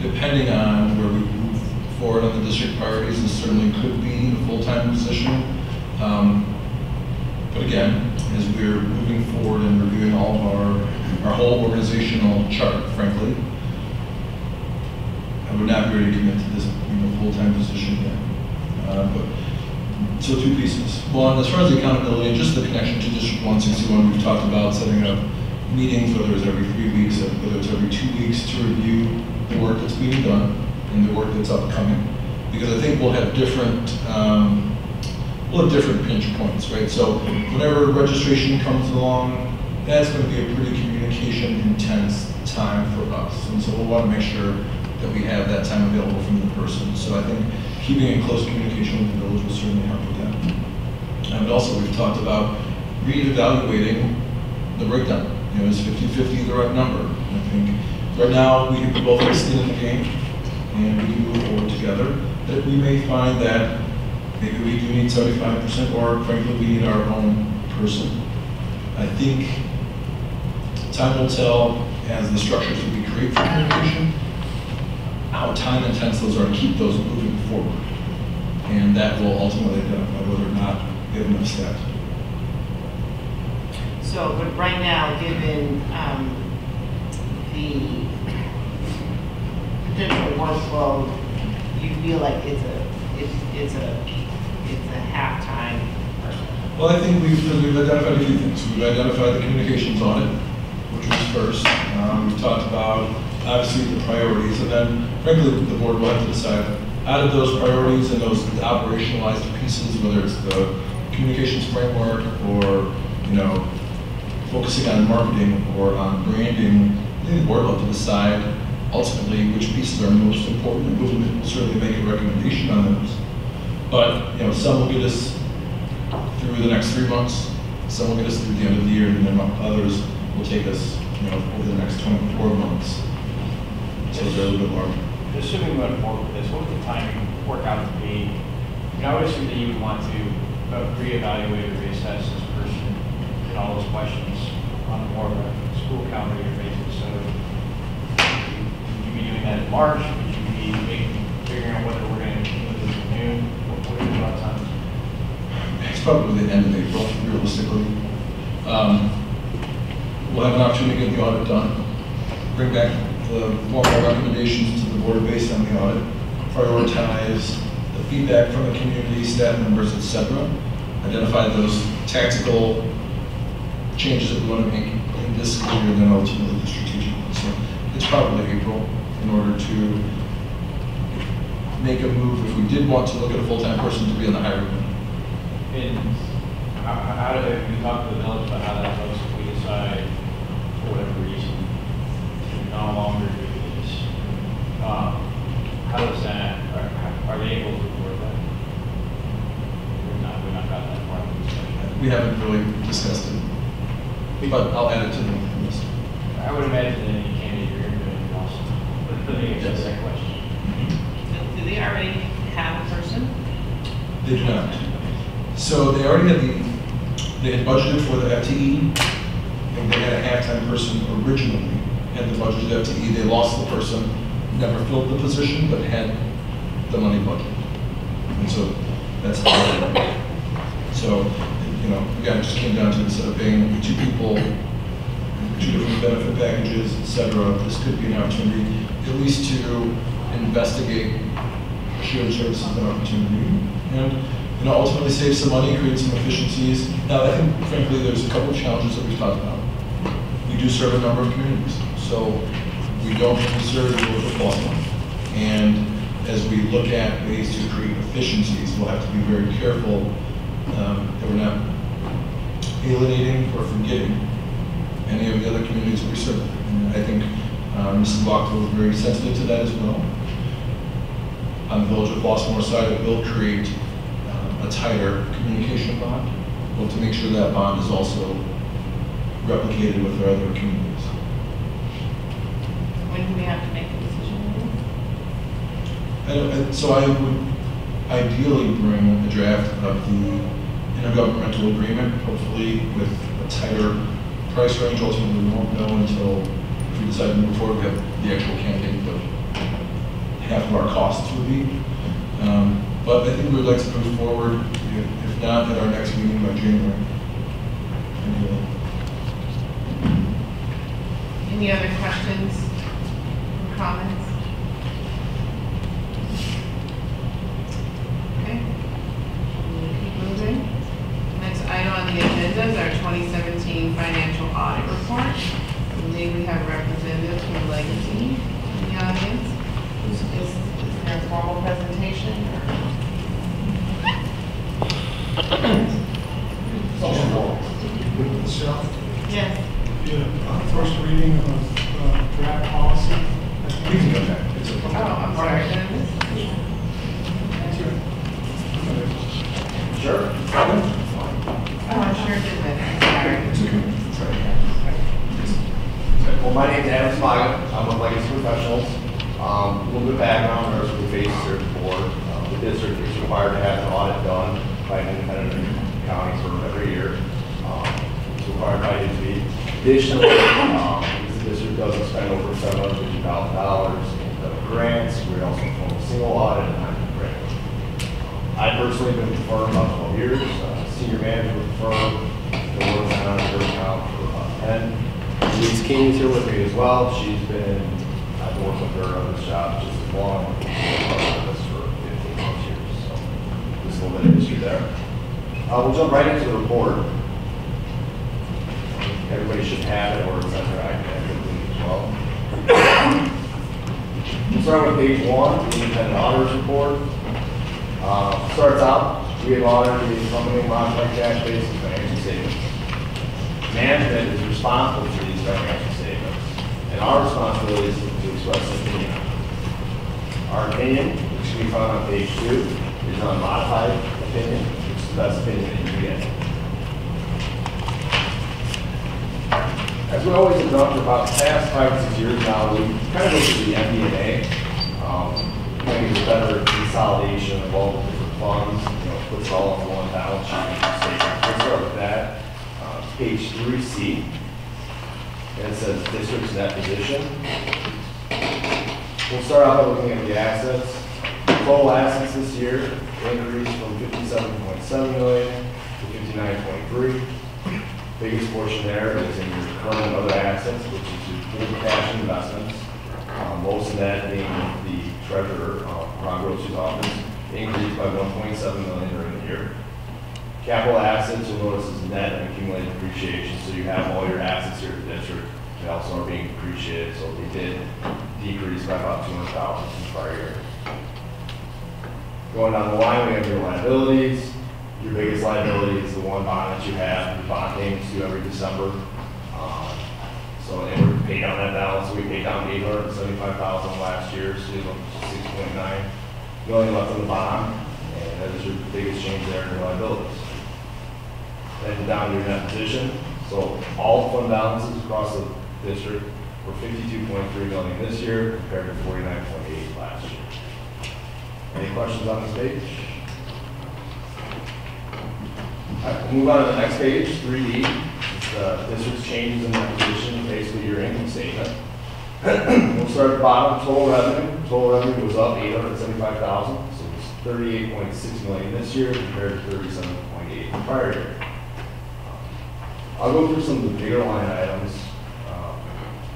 Depending on where we move forward on the district priorities, this certainly could be a full-time position. But again, as we're moving forward and reviewing all of our whole organizational chart, frankly, I would not be ready to commit to this full-time position yet. So two pieces. One, as far as the accountability, just the connection to District 161, we've talked about setting up meetings, whether it's every 3 weeks, whether it's every 2 weeks, to review the work that's being done and the work that's upcoming. Because I think we'll have different pinch points, right? So whenever registration comes along, that's going to be a pretty communication intense time for us. And so we'll want to make sure that we have that time available from the person. So I think keeping in close communication with the village will certainly help with that. And also we've talked about reevaluating the breakdown. Is 50-50 the right number? And I think right now we both have skin in the game and we can move forward together. That we may find that maybe we do need 75% or frankly we need our own person. I think time will tell as the structures that we create for communication how time intense those are to keep those moving forward. And that will ultimately identify whether or not we have enough staff. So, but right now, given the potential workload, you feel like it's a half-time person? Well, I think we've identified a few things. We've identified the communications audit, which was first. We've talked about obviously the priorities, and then frankly the board will have to decide out of those priorities and those operationalized pieces, whether it's the communications framework or, you know, focusing on marketing or on branding, I think the board will have to decide ultimately which pieces are most important, and we'll certainly make a recommendation on those. But, you know, some will get us through the next 3 months, some will get us through the end of the year, and then others will take us, you know, over the next 24 months. So they're a little bit more. Assuming we went forward with this, what would the timing work out to be? You know, I would assume that you would want to reevaluate or reassess this person and all those questions on more of a school calendar year basis. So would you be doing that in March? Would you be figuring out whether we're going to do this in June? What are your thoughts on it? It's probably the end of April, realistically. We'll have an opportunity to get the audit done, bring back the formal recommendations to the board based on the audit, prioritize the feedback from the community, staff members, etc., identify those tactical changes that we want to make in this school year, and then ultimately the strategic ones. So it's probably April in order to make a move if we did want to look at a full-time person to be on the hiring. And how do we talk to the village about how that looks if we decide, for whatever reason, to no longer do this? How does that, are they able to report that? We're not got that part of the discussion. We haven't really discussed it, but I'll add it to the list. I would imagine that any candidate you're interviewing also, but let me address that question. Do they already have a person? They do not. So they already had they had budgeted for the FTE, and they had a half-time person originally, had the budgeted FTE. They lost the person, never filled the position, but had the money budgeted. And so that's how it went. So, you know, again, it just came down to instead of paying 2 people, 2 different benefit packages, et cetera, this could be an opportunity at least to investigate shared services and opportunity. And, you know, ultimately save some money, create some efficiencies. Now, I think, frankly, there's a couple of challenges that we've talked about. We do serve a number of communities, so we don't serve the local Baltimore. And as we look at ways to create efficiencies, we'll have to be very careful that we're not alienating or forgetting any of the other communities we serve. And I think Mrs. Lockwood was very sensitive to that as well. On the Village of Baltimore side, it will create a tighter communication bond, but to make sure that bond is also replicated with our other communities. When do we have to make a decision? So I would ideally bring a draft of the intergovernmental agreement, hopefully with a tighter price range. Ultimately, we won't know until if we decide to move forward, we have the actual candidate, but half of our costs would be. But I think we'd like to move forward, if not at our next meeting by January. Any other questions or comments? Okay, we'll keep moving. Next item on the agenda is our 2017 financial audit report. I believe we have representatives from Legacy in the audience. Is there a formal presentation? Michelle, Yes. you have first reading of draft policy. We can go back. It's okay. Oh, I'm sorry. Did I miss? Sure. Oh, I sure did miss. Sorry. It's okay. Sorry. Well, my name is Adam Smaga. I'm with Legacy Professionals. A little bit of background, our school phase cert board. The district is required to have an audit done by an independent accounting firm every year. It's required by IDB. Additionally, the district doesn't spend over $750,000 in grants. We also perform a single audit and I'm a grant. I've personally been with the firm about 12 years, senior manager with the firm, been working on her account for about 10. Louise Keeney's here with me as well. I've been working with her on this job just as long. We've been with us for 15 plus years, so there's a little bit of history there. We'll jump right into the report. Everybody should have it, or it's under academic as well. Start with page 1, the independent auditor's report. Starts out, we have audited the company modified cash basis financial statements. Management is responsible for these financial statements, and our responsibility is to express an opinion. Our opinion, which can be found on page 2, is an unmodified opinion, which is the best opinion that you can get. As we always have done for about the past 5 or 6 years now, we kind of go through the MD&A, kind of get a better consolidation of all the different funds, puts it all in one balance sheet. Let's start with that. Page 3C, and it says district's net position. We'll start off by looking at the assets. Total assets this year increased from $57.7 million to $59.3. Biggest portion there is in your current and other assets, which is your full cash investments. Most of that being the treasurer, Ron Gross's office, increased by $1.7 million during the year. Capital assets, you'll notice, is net and accumulated depreciation, so you have all your assets here at the district. They also are being depreciated, so they did decrease by about $200,000 from the prior year. Going down the line, we have your liabilities. Your biggest liability is the one bond that you have. Your bond payments due every December. So in order to pay down that balance, we paid down $875,000 last year, so you have $6.9 million left on the bond, and that is your biggest change there in your liabilities. Then down to your net position. So all fund balances across the district were $52.3 million this year compared to $49.8 last year. Any questions on this page? All right, we'll move on to the next page, 3D. It's the district's changes in net position, basically your income statement. We'll start at the bottom, total revenue. Total revenue was up $875,000, so it's $38.6 million this year compared to $37.8 the prior year. I'll go through some of the bigger line items.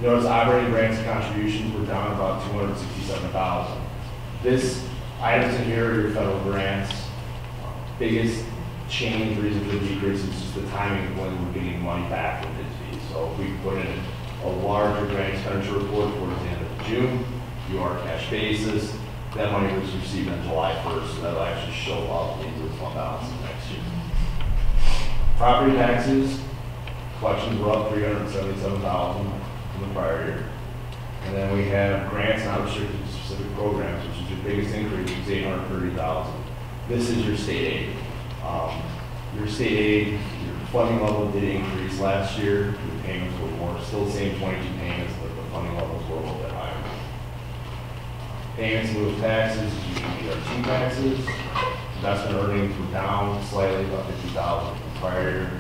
Notice operating grants and contributions were down about $267,000. This items in here are your federal grants. Biggest change, reason for the decrease is just the timing of when we're getting money back from fees. So we put in a larger grant expenditure report towards the end of June. You are cash basis. That money was received on July 1st, so that'll actually show up in the fund balance next year. Property taxes, collections were up $377,000 from the prior year. And then we have grants not restricted to specific programs, which is your biggest increase, is $830,000. This is your state aid. Your state aid, your funding level did increase last year. Your payments were more, still the same 22 payments, but the funding levels were a little bit higher. Payments in lieu of taxes, usually ERT taxes. Investment earnings were down slightly, about $50,000 from the prior year.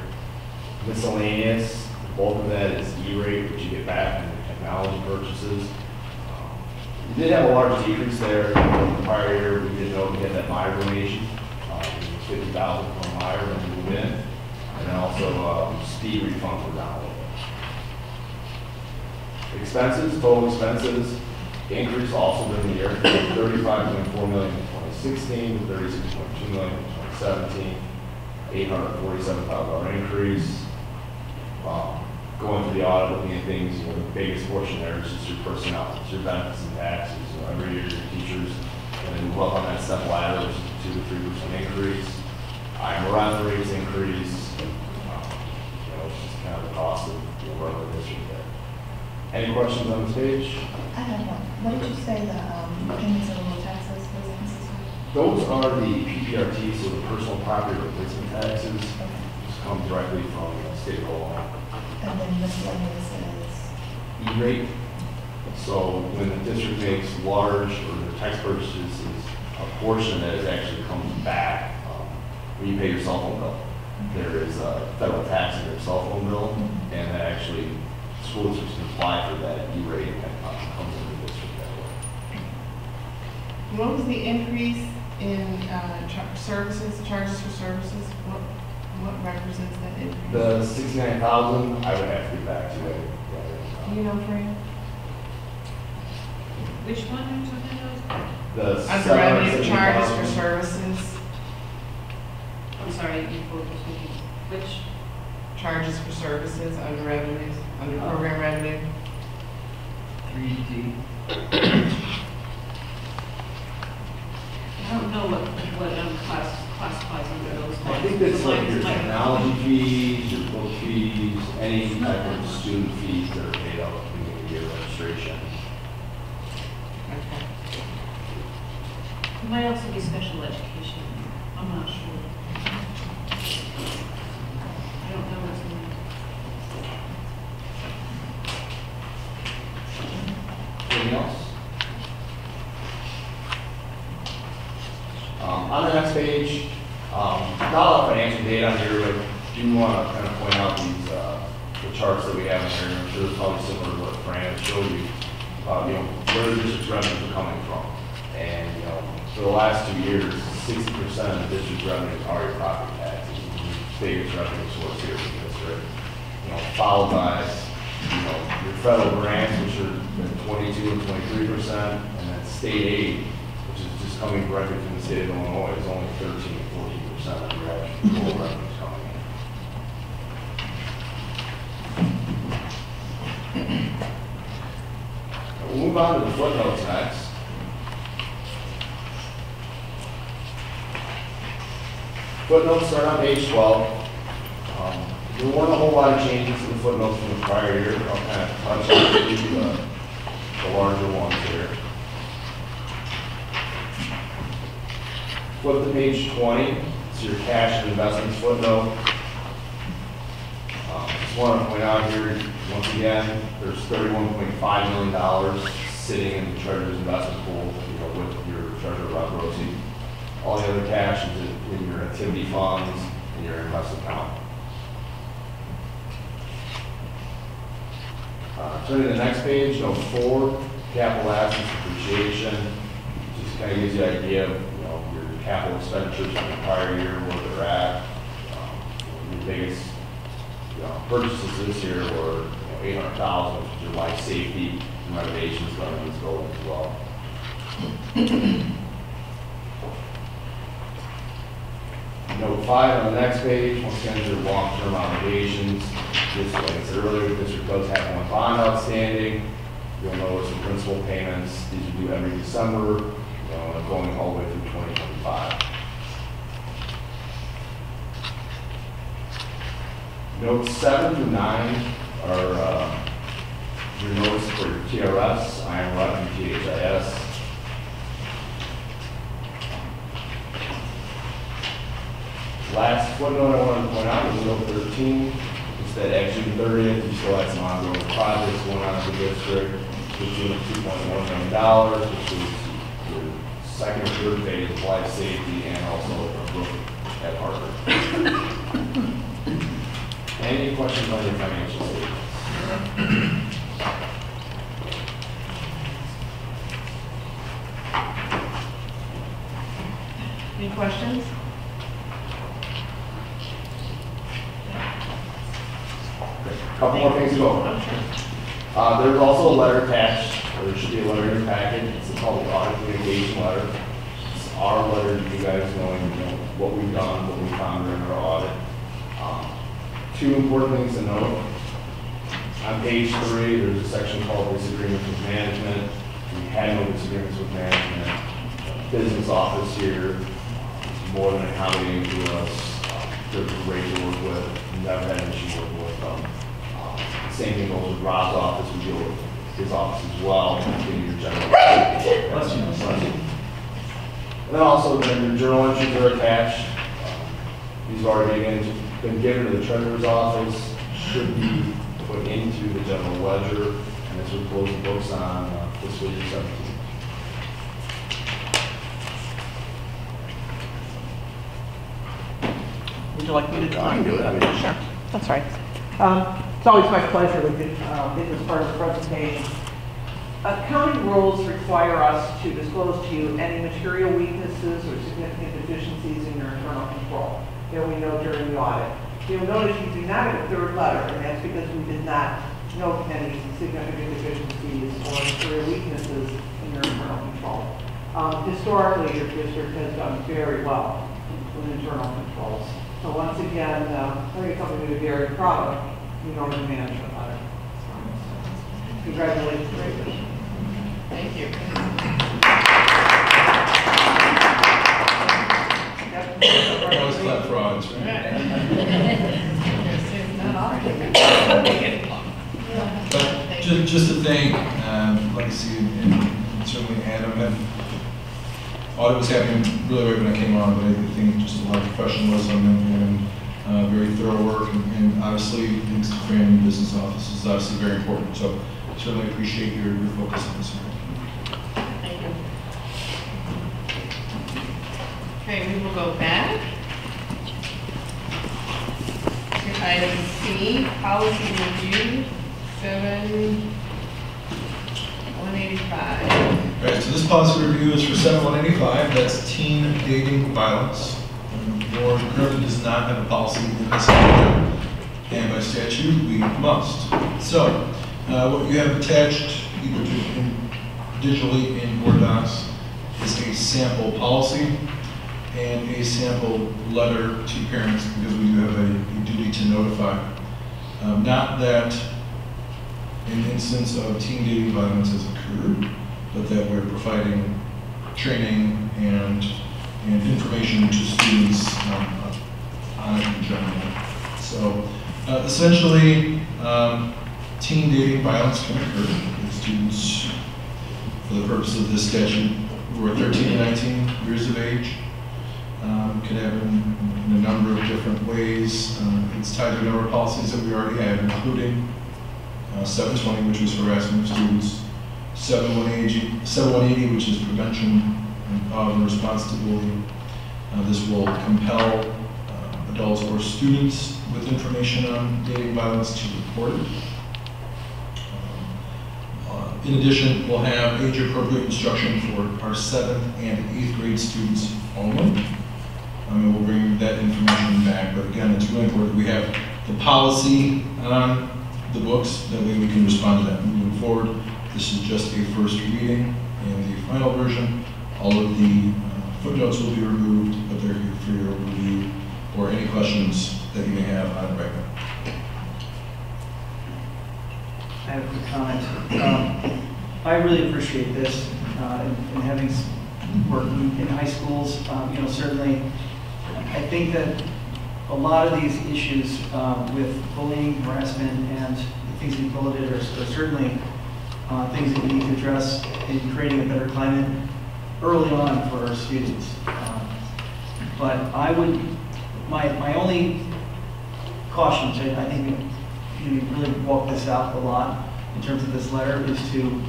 Miscellaneous, the bulk of that is E-rate, which you get back from the technology purchases. You did have a large decrease there from the prior year. We did know we had that Meyer donation. It was $50,000 from Meyer when we moved in. And then also speed refunds were down a little bit. Expenses, total expenses, increase also during the year, $35.4 million in 2016, $36.2 million in 2017, $847,000 increase. Going through the audit, looking at things, the biggest portion there is just your personnel, it's your benefits and taxes. Every year your teachers, and then move up on that step ladder, which is a 2 to 3% increase. Morale rates increase. It's just kind of the cost of running the district there. Any questions on this page? I have one. What did you say the payments of the taxes was? Those are the PPRT, so the personal property replacement taxes. Just come directly from the state of Oklahoma. And then miscellaneous is? E-rate. So when the district makes large or the tax purchases, a portion that is actually comes back when you pay your cell phone bill. There is a federal tax in your cell phone bill, and that actually school districts can apply for that E-rate and comes into the district that way. What was the increase in services, charges for services? What represents that increase? The 69,000, I would have to get back to it. Do you know, Fran? Which one are you talking about? The Under revenue 770,000. charges for services, I'm sorry, you were thinking, which? charges for services under revenues, under program revenue. 3D. don't know what classifies under those. I think that's like your technology fees, your book fees, any type of student fees that are paid out at the beginning of the year registration. It might also be special education. I'm not sure. I don't know what's in there. Anything else? On the next page, not a lot of financial data on here, but do want to kind of point out these the charts that we have in here. I'm sure it's probably similar to what Fran showed you. Where the district's revenues are coming from. And, for the last 2 years, 60% of the district's revenues are your property taxes. Biggest revenue source here in the district. Followed by, your federal grants, which are 22 and 23%, and then state aid, which is just coming directly from the state of Illinois, is only 13 and 14% of your actual total revenues coming in. We'll move on to the footnotes next. Footnotes start on page 12. There weren't a whole lot of changes to the footnotes from the prior year. I'll kind of touch on the larger ones here. Flip to page 20. It's your cash and investments footnote. Just want to point out here, once again, there's $31.5 million sitting in the treasurer's investment pool, with your treasurer, Rob Rossi. All the other cash is in your activity funds and your investment account. Turning to the next page, note 4, capital assets depreciation. Just kind of gives you an idea of your capital expenditures from the prior year, where they're at. Your biggest purchases this year were $800,000, which is your life safety and renovations done in this building as well. Note 5 on the next page, once again, is your long-term obligations. Just like I said earlier, the district does have one bond outstanding. You'll notice the principal payments, these are due every December, going all the way through 2025. Notes 7 through 9 are your notes for your TRS, IMRF, and THIS. Last footnote I wanted to point out was note 13. It's that at June 30th, you still had some ongoing projects going on in the district, to the tune of $2.1 million, which was your second or third phase of life safety and also a roof at Harvard. Any questions on your financial statements? Any questions? Couple more things to go over. There's also a letter attached, or there should be a letter in your packet. It's called the audit communication letter. It's our letter to you guys knowing what we've done, what we found during our audit. Two important things to note. On page 3, there's a section called disagreements with management. We had no disagreements with management. The business office here is more than accommodating to us. They're great to work with. Never had an issue working with them. Same thing goes with Rob's office. We deal with his office as well. In your general. And then also, your journal entries are attached. These have already been given to the treasurer's office. Should be put into the general ledger, and this will close the books on fiscal year 17. Would you like me to I can do it. I mean, Sure, that's right. It's always my pleasure to get this part of the presentation. Accounting rules require us to disclose to you any material weaknesses or significant deficiencies in your internal control that we know during the audit. You'll notice you do not have a third letter, and that's because we did not note any significant deficiencies or material weaknesses in your internal control. Historically, your district has done very well with internal controls. So once again, I think it's something to be very proud of, you know, the management letter. Congratulations. Thank you. Always clap frauds, right? But just to thank Legacy and certainly Adam. And audit was happening really right when I came on, but I think just a lot of professionalism and very thorough work. And obviously, things to Fran business office is obviously very important. So certainly appreciate your focus on this. Thank you. Okay, we will go back to item C, policy review, 7185. Right, so this policy review is for 7185, that's teen dating violence. And the board currently does not have a policy in this area, and by statute, we must. So, what you have attached, either digitally in Word docs, is a sample policy and a sample letter to parents, because we do have a duty to notify. Not that an instance of teen dating violence has occurred, but that we're providing training and information to students on it in general. So essentially, teen dating violence can occur with students, for the purpose of this statute, who are 13 and 19 years of age. Can happen in a number of different ways. It's tied to a number of policies that we already have, including 720, which is harassment of students, 7180, which is prevention of and response to bullying. This will compel adults or students with information on dating violence to report it. In addition, we'll have age-appropriate instruction for our 7th and 8th grade students only. And we'll bring that information back, but again, it's really important we have the policy on the books, that way we can respond to that moving forward. This is just a first reading, and the final version, all of the footnotes will be removed, but they're here for your review or any questions that you may have on it right now. I have a quick comment. I really appreciate this, and having worked in high schools, certainly, I think that a lot of these issues with bullying, harassment, and the things we bulleted are certainly things that we need to address in creating a better climate early on for our students. But I would, my only caution, which I think we really walk this out a lot in terms of this letter, is to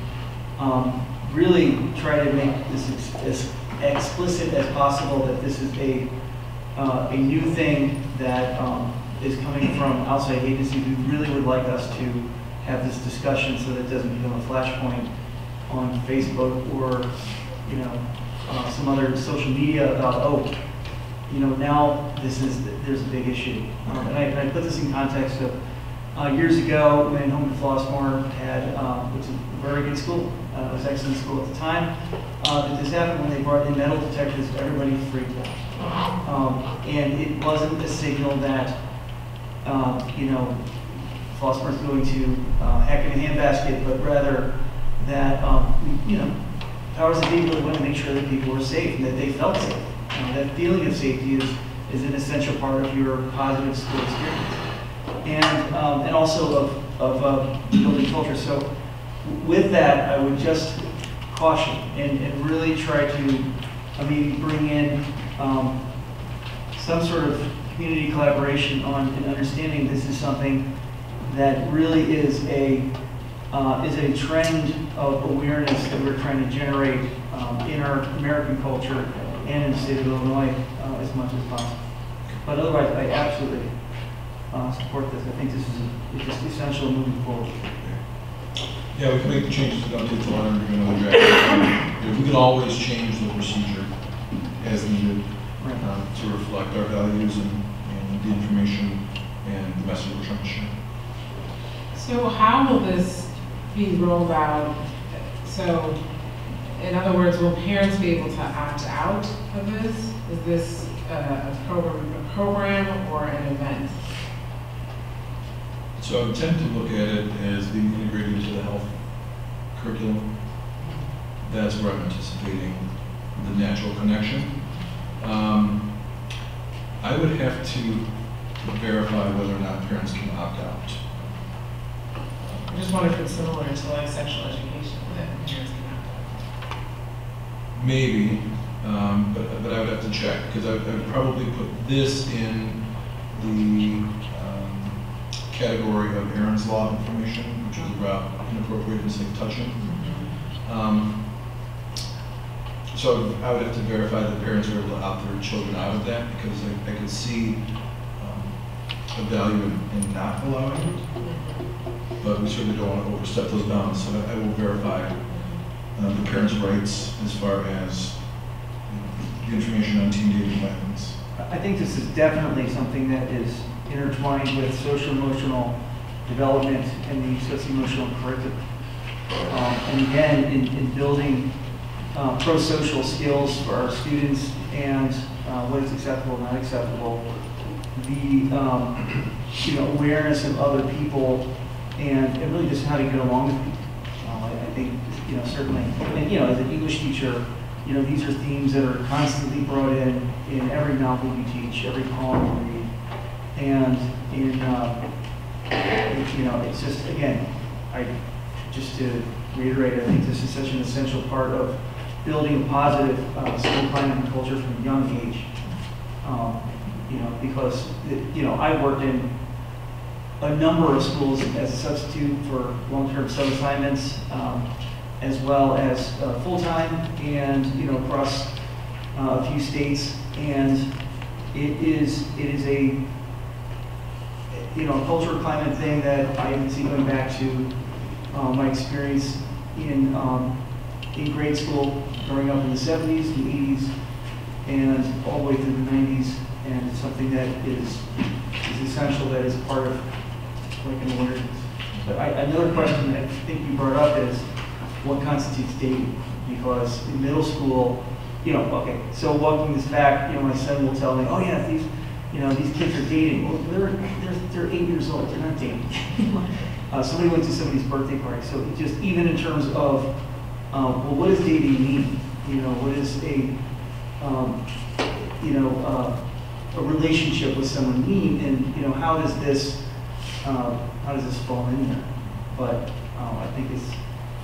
really try to make this as explicit as possible that this is a new thing that is coming from outside agencies who really would like us to have this discussion so that it doesn't become a flashpoint on Facebook or some other social media about, now there's a big issue. And I put this in context of years ago when Home to Flossmoor had, which is a very good school, it was an excellent school at the time, that this happened when they brought in metal detectors, everybody freaked out. And it wasn't a signal that, Flossmoor is going to hack in a handbasket, but rather that, powers that be really want to make sure that people were safe and that they felt safe. That feeling of safety is an essential part of your positive school experience. And also of building culture. So with that, I would just caution and really try to maybe bring in some sort of community collaboration on and understanding this is something that really is a trend of awareness that we're trying to generate in our American culture and in the state of Illinois as much as possible. But otherwise, I absolutely support this. I think this is just essential moving forward. Yeah, we can make the changes to update the letter and do another draft. We can always change the procedure as needed to reflect our values and the information and the message we're trying to share. So how will this be rolled out? So, in other words, will parents be able to opt out of this? Is this a program or an event? So I tend to look at it as being integrated into the health curriculum. That's where I'm anticipating the natural connection. I would have to verify whether or not parents can opt out. I just wonder if it's similar to like sexual education that parents can opt out. Maybe, but I would have to check, because I would probably put this in the category of Aaron's Law information, which is about inappropriate and safe touching. So I would have to verify that parents are able to opt their children out of that, because I could see a value in not allowing it, but we certainly don't want to overstep those bounds. So I will verify the parents' rights as far as the information on teen dating violence. I think this is definitely something that is intertwined with social-emotional development and the socio-emotional curriculum. And again, in building pro-social skills for our students and what is acceptable and not acceptable, the awareness of other people and really just how to get along with people. I think, certainly, and, as an English teacher, these are themes that are constantly brought in every novel you teach, every poem you read. And it's just, again, just to reiterate, I think this is such an essential part of building a positive school climate and culture from a young age. Because, I worked in a number of schools as a substitute for long-term sub-assignments, as well as full-time and, across a few states. And it is a, cultural climate thing that I can see going back to my experience in grade school, growing up in the 70s, the 80s, and all the way through the 90s, and it's something that is essential, that is part of like an awareness. But another question that I think you brought up is what constitutes dating? Because in middle school, okay, so walking this back, my son will tell me, oh yeah, these kids are dating. Well, they're 8 years old, they're not dating. Somebody went to somebody's birthday party, so just even in terms of, well, what does dating mean? What is a relationship with someone mean, and how does this fall in there? But I think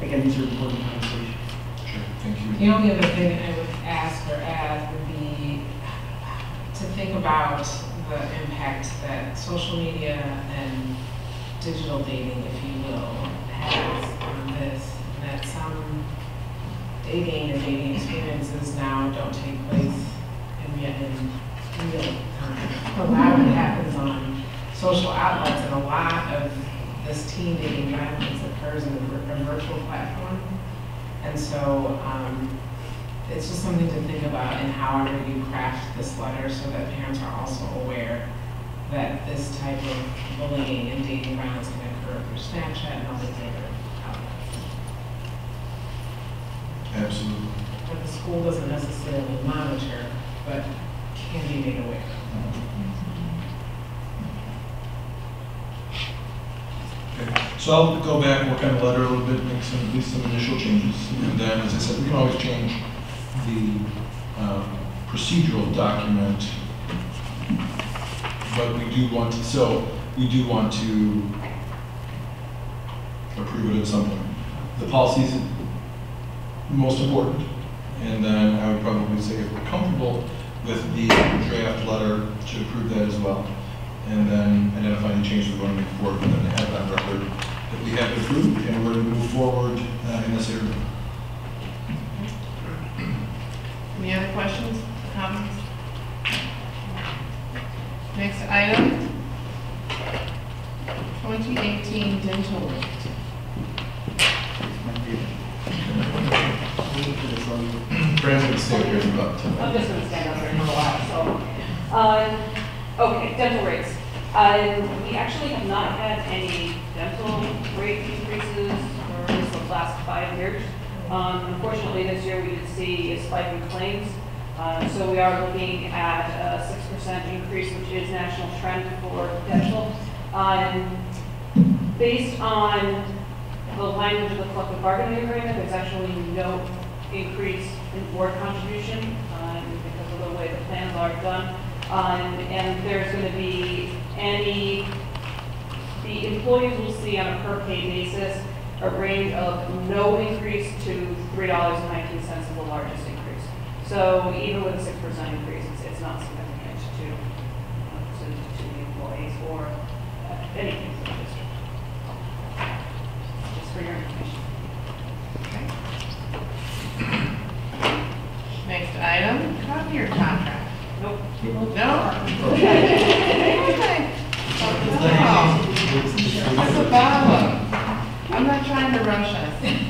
again, these are important conversations. Sure, thank you. The only other thing I would ask or add would be to think about the impact that social media and digital dating, if you will, has on this, and that some dating and dating experiences now don't take place in real time. A lot of it happens on social outlets, and a lot of this teen dating violence occurs in a virtual platform. And so it's just something to think about in however you craft this letter, so that parents are also aware that this type of bullying and dating violence can occur through Snapchat and other other outlets. Absolutely. That the school doesn't necessarily monitor, but can be made aware. Okay. So I'll go back and work on the letter a little bit, make at least some initial changes. And then, as I said, we can always change the procedural document, but we do want to, approve it at some point. The policy is most important, and then I would probably say if we're comfortable with the draft letter, to approve that as well, and then identify any changes we want to make forward, and then have it on record that we have it approved and we're going to move forward in this area. Any other questions, comments? Next item, 2018 dental rate. Brand's going to stay here in about 10 minutes. I'm just going to stand up there for a while, so. Okay, dental rates. We actually have not had any dental rate increases for at least the last 5 years. Unfortunately, this year we did see a spike in claims. So we are looking at a 6% increase, which is national trend for dental. Based on the language of the collective bargaining agreement, there's actually no increase in board contribution because of the way the plans are done. And there's going to be the employees will see on a per pay basis a range of no increase to $3.19 is the largest increase. So even with a 6% increase, it's not significant to the employees or anything for the district. Just for your information. Next item, copier contract. Nope. No? Okay. What's the problem? I'm not trying to rush us. I'm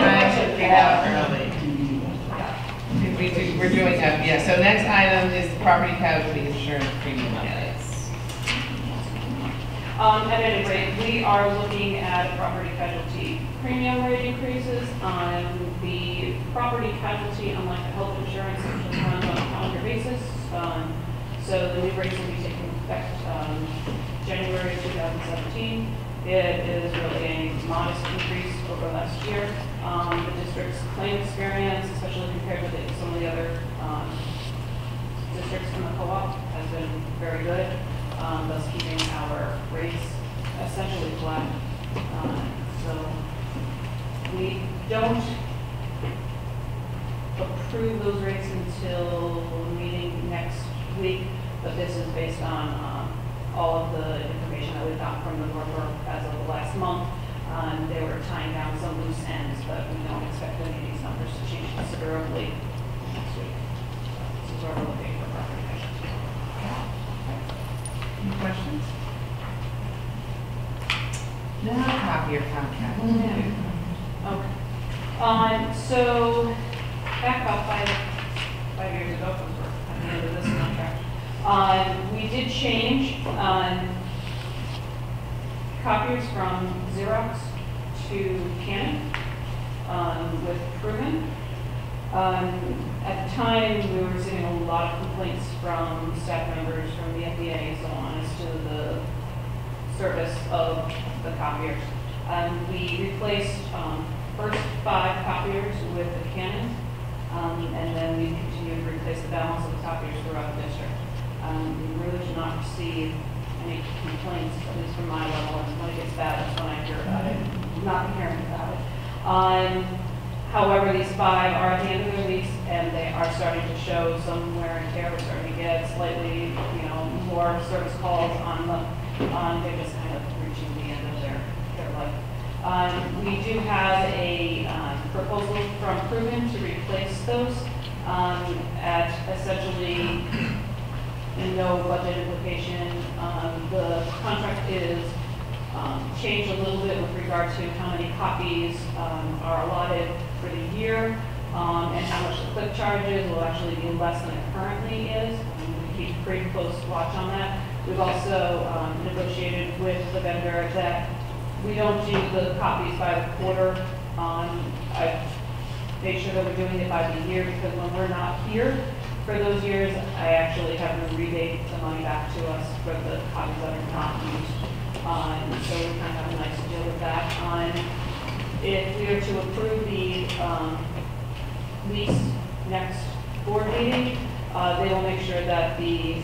trying to get out early. We're doing, yeah, so next item is the property casualty insurance premium updates. At any rate, we are looking at property casualty premium rate increases on the property casualty, unlike the health insurance, which is run on a calendar basis. So the new rates will be taking effect January 2017. It is really a modest increase over last year. The district's claim experience, especially compared with some of the other districts in the co-op, has been very good, thus keeping our rates essentially flat. So we don't approve those rates until meeting next week, but this is based on all of the information that we got from the broker as of the last month. They were tying down some loose ends, but we don't expect any of these numbers to change considerably next week. This is where we're looking for property casualty. Any questions? No, copier contract. Okay. So back about five years ago, because we're at the end of this contract, we did change copiers from Xerox to Canon with Proven. At the time, we were receiving a lot of complaints from staff members, from the FDA and so on, as to the service of the copiers. We replaced first 5 copiers with the Canon, and then we continued to replace the balance of the copiers throughout the district. We really do not receive any complaints, at least from my level, and when it gets bad, that's when I hear about it. I'm not hearing about it. However, these 5 are at the end of their lease, and they are starting to show some wear and tear. We're starting to get slightly, more service calls on them. They're just kind of reaching the end of their life. We do have a proposal from Proven to replace those at essentially no budget implication. The contract is changed a little bit with regard to how many copies are allotted for the year, and how much the clip charges will actually be less than it currently is. We keep pretty close watch on that. We've also negotiated with the vendor that we don't do the copies by the quarter. I've made sure that we're doing it by the year, because when we're not here for those years, I actually have them rebate the money back to us for the copies that are not used. So we kind of have a nice deal with that. If we are to approve the lease next board meeting, they will make sure that the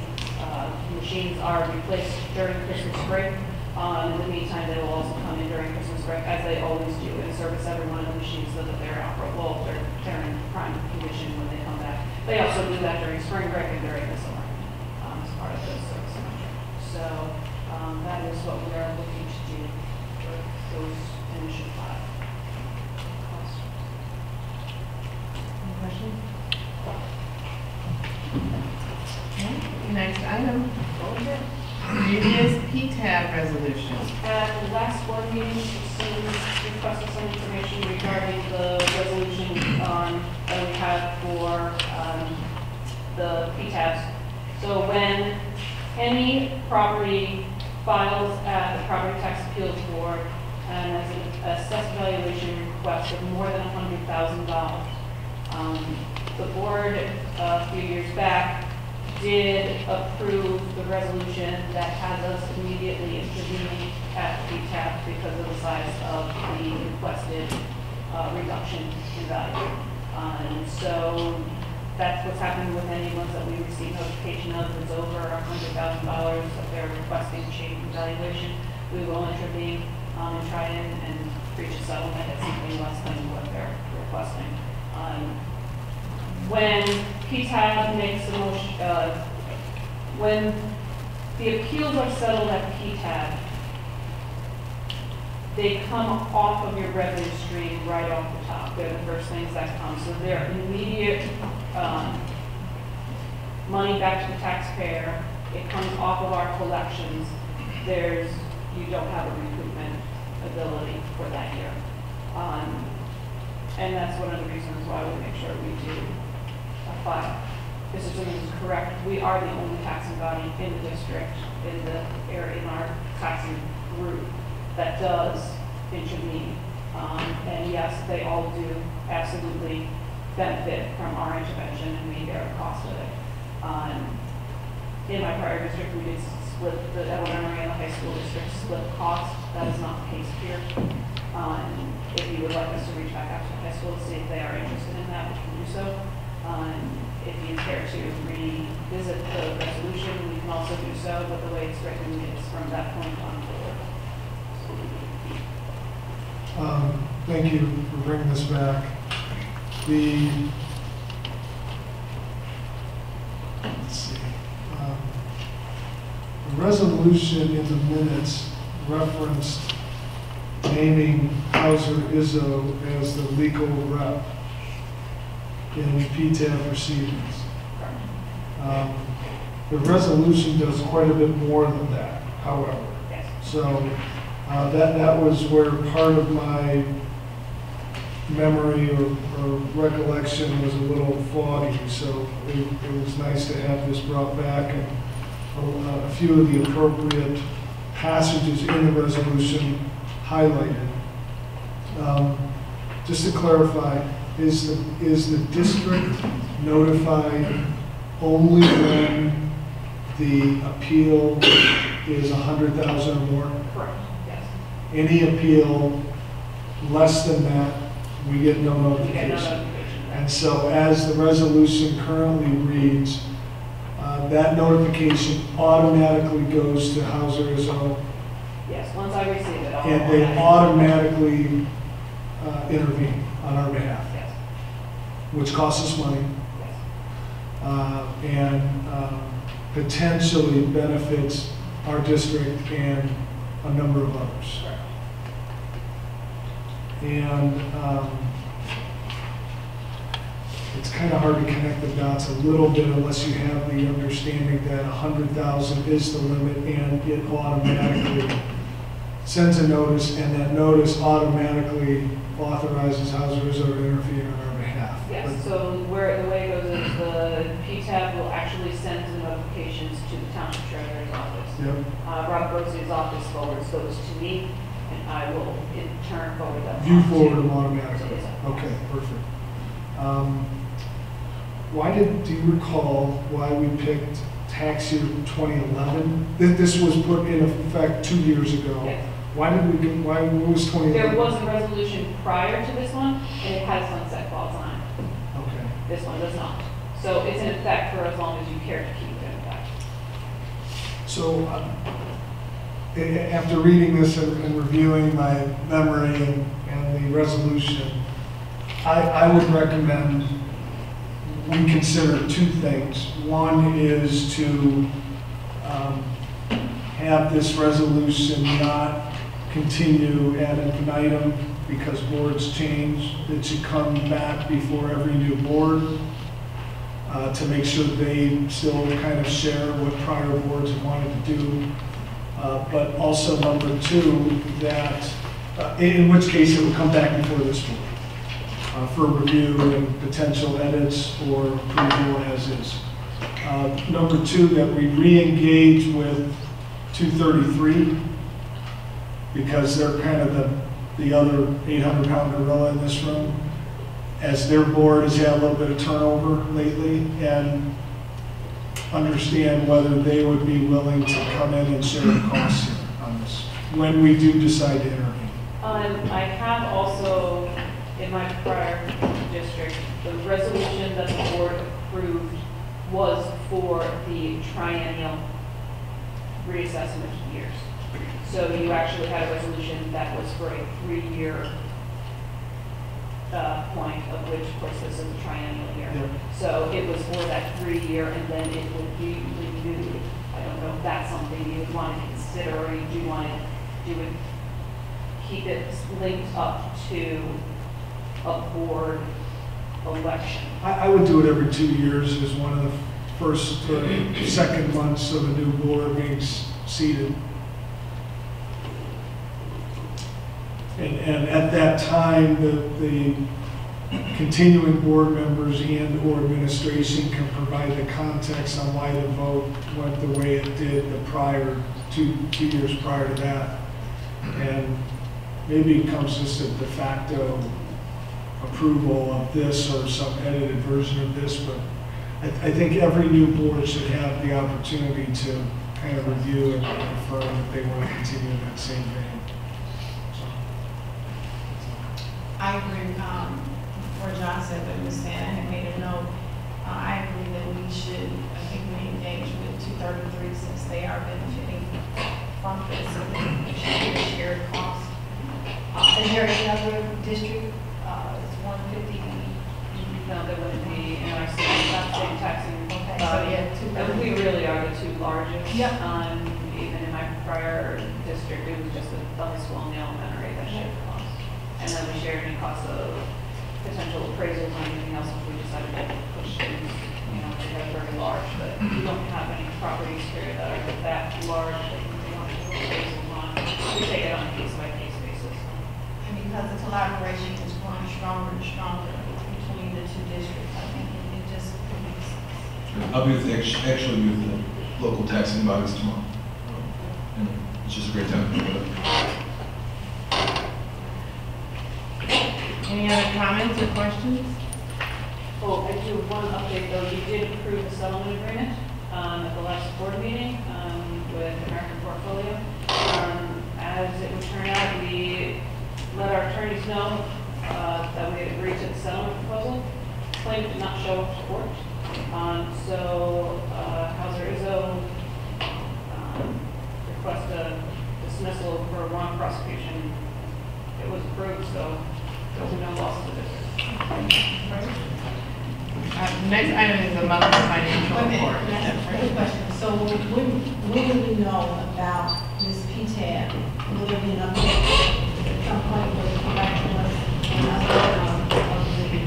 machines are replaced during Christmas break. In the meantime, they will also come in during Christmas break, as they always do, and service every one of the machines so that they're operable, they're in prime condition when they come back. They also do that during spring break and during the summer as part of the service contract. So that is what we are looking to do for those initial 5 costs. Any questions? Okay, next item. Previous PTAB resolution. At the last board meeting, we requested some information regarding the resolution that we have for the PTABs. So when any property files at the Property Tax Appeals Board and has an assessed valuation request of more than $100,000, the board a few years back did approve the resolution that has us immediately intervening at PTAB because of the size of the requested reduction in value. So that's what's happening with any ones that we receive notification of, that's over $100,000 that they're requesting change in valuation. We will intervene and try and reach a settlement at something less than what they're requesting. When PTAB makes a motion, when the appeals are settled at PTAB, they come off of your revenue stream right off the top. They're the first things that come. So they're immediate money back to the taxpayer. It comes off of our collections. You don't have a recoupment ability for that year. And that's one of the reasons why we make sure we do a file. This is correct. We are the only taxing body in the district, in the area, in our taxing group that does intervene. And yes, they all do absolutely benefit from our intervention, and we bear the cost of it. In my prior district, we did split the elementary and the high school district split cost. That is not the case here. If you would like us to reach back out to the high school to see if they are interested in that, we can do so. If you care to revisit the resolution, we can also do so, but the way it's written is from that point on forward. Thank you for bringing this back. Let's see. The resolution in the minutes referenced naming Hauser Izzo as the legal rep in PTAB proceedings. The resolution does quite a bit more than that, however. So that was where part of my memory or recollection was a little foggy. So it was nice to have this brought back, and a few of the appropriate passages in the resolution highlighted. Just to clarify, is the district notified only when the appeal is 100,000 or more? Correct, yes. Any appeal less than that, we get no We get no notification. notification. And so as the resolution currently reads, that notification automatically goes to Hauser Izzo, Yes, once I receive it, I'll. and they automatically intervene on our behalf, Yes, which costs us money yes. and potentially benefits our district and a number of others. Correct. And it's kind of hard to connect the dots a little bit unless you have the understanding that 100,000 is the limit, and it automatically sends a notice, and that notice automatically authorizes Hauser Izzo to intervene on our behalf. Yes, so the way it goes is the PTAB will actually send the notifications to the township treasurer's office. Yep. Rob Gross's office forwards those to me, and I will in turn forward them. You on to- forward them automatically. Yes. Okay, perfect. Do you recall why we picked tax year 2011? This was put in effect 2 years ago. Yes. Why was 2011? There was a resolution prior to this one, and it had sunset clause on it. Okay. This one does not. So it's in effect for as long as you care to keep it in effect. So after reading this and reviewing my memory and the resolution, I would recommend we consider two things. One is to have this resolution not continue ad infinitum because boards change. It should come back before every new board to make sure they still kind of share what prior boards have wanted to do. But also number two, that in which case it will come back before this board for review and potential edits or approval as is. Number two, that we re-engage with 233 because they're kind of the other 800-pound gorilla in this room, as their board has had a little bit of turnover lately, and understand whether they would be willing to come in and share the costs here on this when we do decide to intervene. I have also, in my prior district, the resolution that the board approved was for the triennial reassessment years. So you actually had a resolution that was for a 3-year point, of which, of course, this is a triennial year. Yeah. So it was for that 3-year, and then it would be renewed. I don't know if that's something you would want to consider, or you do want to do it, keep it linked up to a board election. I would do it every 2 years as one of the first or second months of a new board being seated. And at that time, the continuing board members and or administration can provide the context on why the vote went the way it did the prior, two years prior to that. And maybe it becomes just a de facto approval of this or some edited version of this, but I think every new board should have the opportunity to kind of review and confirm that they want to continue in that same vein. I agree with what John said, but Ms. Stan, I had made a note. I agree that we should, I think we engage with 233 since they are benefiting from this, and it should be a shared cost. Is there any other district, it's 150? No, there wouldn't be NRC, that's same taxing. Okay, so yeah, And we really are the two largest. Yep. Even in my prior district, it was just the high school and the elementary that shared the cost. And then we shared any costs of potential appraisals and anything else if we decided to push things, they're very large, but we don't have any properties here that are that large that we want to do appraisals on. We take it on a case-by-case basis. And because the collaboration is growing stronger and stronger between the two districts, I think it just makes sense. I'll be with actually with the local taxing bodies tomorrow. And it's just a great time to do it. Any other comments or questions? Oh, I do have one update though. You did approve the settlement agreement at the last board meeting with American Portfolio. As it would turn out, we let our attorneys know that we had agreed to the settlement proposal. Claim did not show up to court. So Hauser Izzo requested a dismissal for wrong prosecution. It was approved, so there was no loss to the district. Next item is the monthly financial Wait a minute, report. can I ask a quick question? So when will we know about this PTAB? Will there be an update at some point where you come back to us and update of the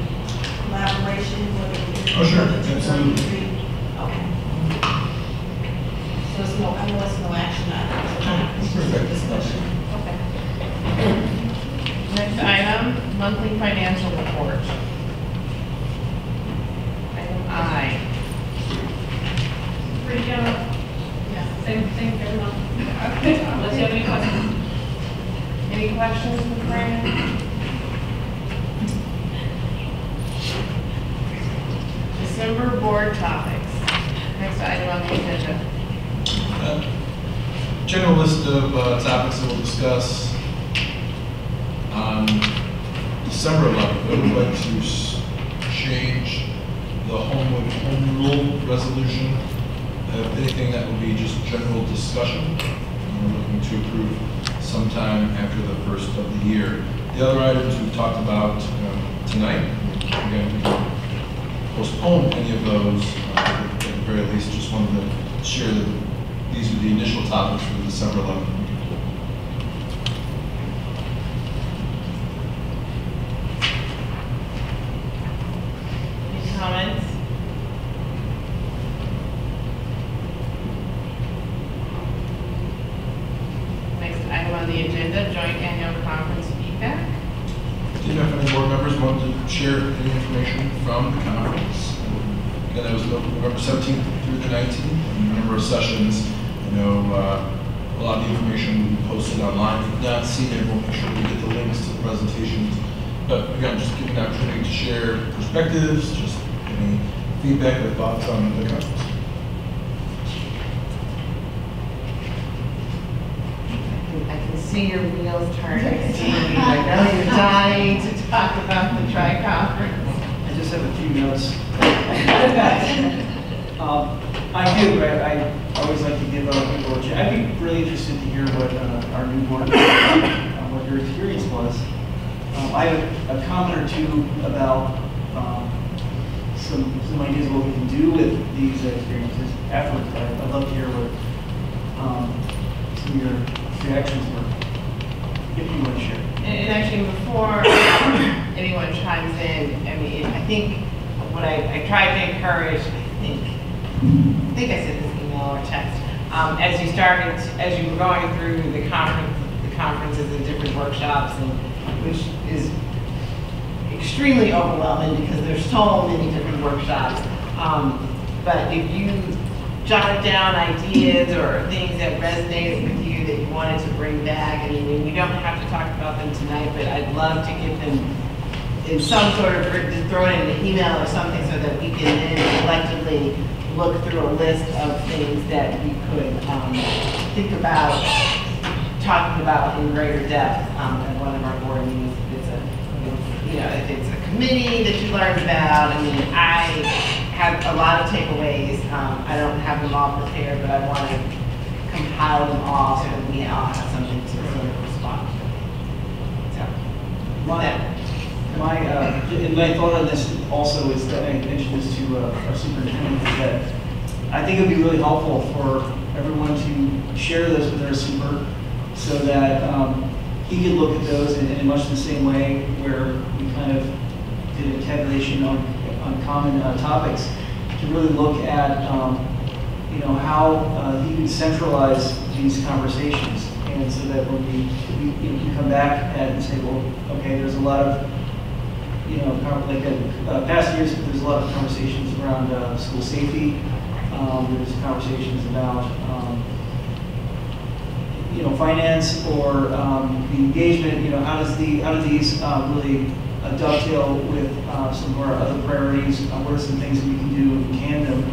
collaboration? Oh, sure, absolutely. Okay. So it's no, I know it's no action item. It's just a discussion. Okay. Next item, monthly financial report. Item I. Pretty Yeah. same everyone. Unless you have any questions. Any questions for Fran? December board topics. Next item on the agenda. General list of topics that we'll discuss. On December 11th, I would like to change the home rule resolution. Anything that will be just general discussion. We're looking to approve sometime after the first of the year. The other items we've talked about tonight. Again, we can postpone any of those. At the very least, just wanted to share that these are the initial topics for the December 11th meeting. Any comments? Next item on the agenda, joint annual conference feedback. Do you know if any board members want to share any information from the conference? Again, that was November 17th through the 19th, a number of sessions. A lot of the information will be posted online. If you've not seen it, we'll make sure we get the links to the presentations. But again, just giving an opportunity to share perspectives, just any feedback or thoughts on the conference. I can see your wheels turning. I know you're dying to talk about the tri-conference. I just just have a few notes. I do, I always like to give other people a chance. I'd be really interested to hear what our new board, what your experience was. I have a comment or two about some ideas of what we can do with these experiences afterwards. But I'd love to hear what some of your reactions were, if you want to share. And actually, before anyone chimes in, I mean, I think what I tried to encourage, I think I sent this email or text, as you were going through the conferences and different workshops, and which is extremely overwhelming because there's so many different workshops. But if you jotted down ideas or things that resonated with you that you wanted to bring back, I mean, we don't have to talk about them tonight, but I'd love to get them in some sort of, throw it in an email or something so that we can then collectively look through a list of things that we could think about talking about in greater depth at one of our board meetings. If it's a committee that you learned about, I mean, I have a lot of takeaways. I don't have them all prepared, but I want to compile them all so that we all have something to sort of respond to. So, my thought on this also is that I mentioned this to our superintendent, is that I think it would be really helpful for everyone to share this with their super so that he could look at those in much the same way where we kind of did a tabulation on common topics to really look at how he could centralize these conversations, and so that when we can come back and say, well, okay, there's a lot of past years, there's a lot of conversations around school safety. There's conversations about finance or the engagement. How do these really dovetail with some of our other priorities? What are some things that we can do in tandem,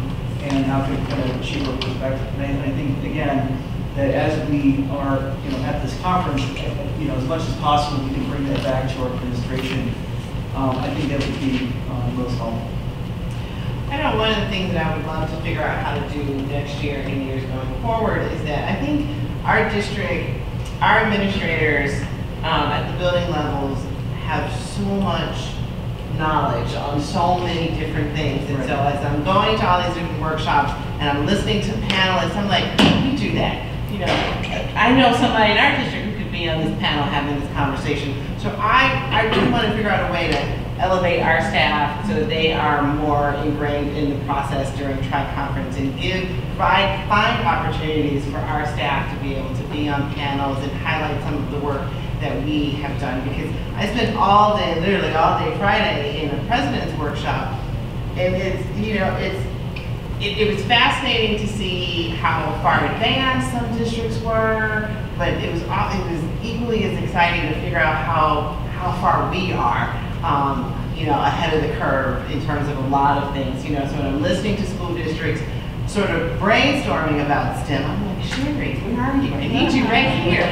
and how can it kind of shape our perspective? And I think again that as we are at this conference, as much as possible, we can bring that back to our administration. I think that would be most helpful. I know one of the things that I would love to figure out how to do next year and years going forward is that I think our district, our administrators at the building levels have so much knowledge on so many different things. And so as I'm going to all these different workshops and I'm listening to panelists, I'm like, we do that. I know somebody in our district who could be on this panel having this conversation. So I really want to figure out a way to elevate our staff so that they are more ingrained in the process during tri-conference and find opportunities for our staff to be able to be on panels and highlight some of the work that we have done. Because I spent all day, literally all day Friday in a president's workshop, and it was fascinating to see how far advanced some districts were, but it was equally as exciting to figure out how far we are ahead of the curve in terms of a lot of things. So when I'm listening to school districts sort of brainstorming about STEM, I'm like, Sherry, where are you? I need you right here,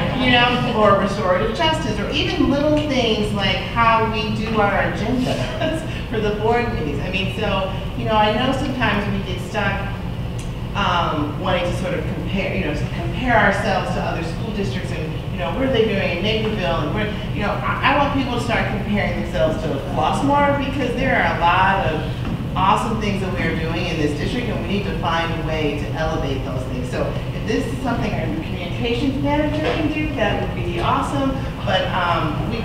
or restorative justice, or even little things like how we do our agendas for the board meetings. I mean, so, I know sometimes we get stuck wanting to sort of compare ourselves to other school districts and, what are they doing in Naperville, and I want people to start comparing themselves to Flossmoor, because there are a lot of awesome things that we are doing in this district, and we need to find a way to elevate those things. So if this is something our communications manager can do, that would be awesome. But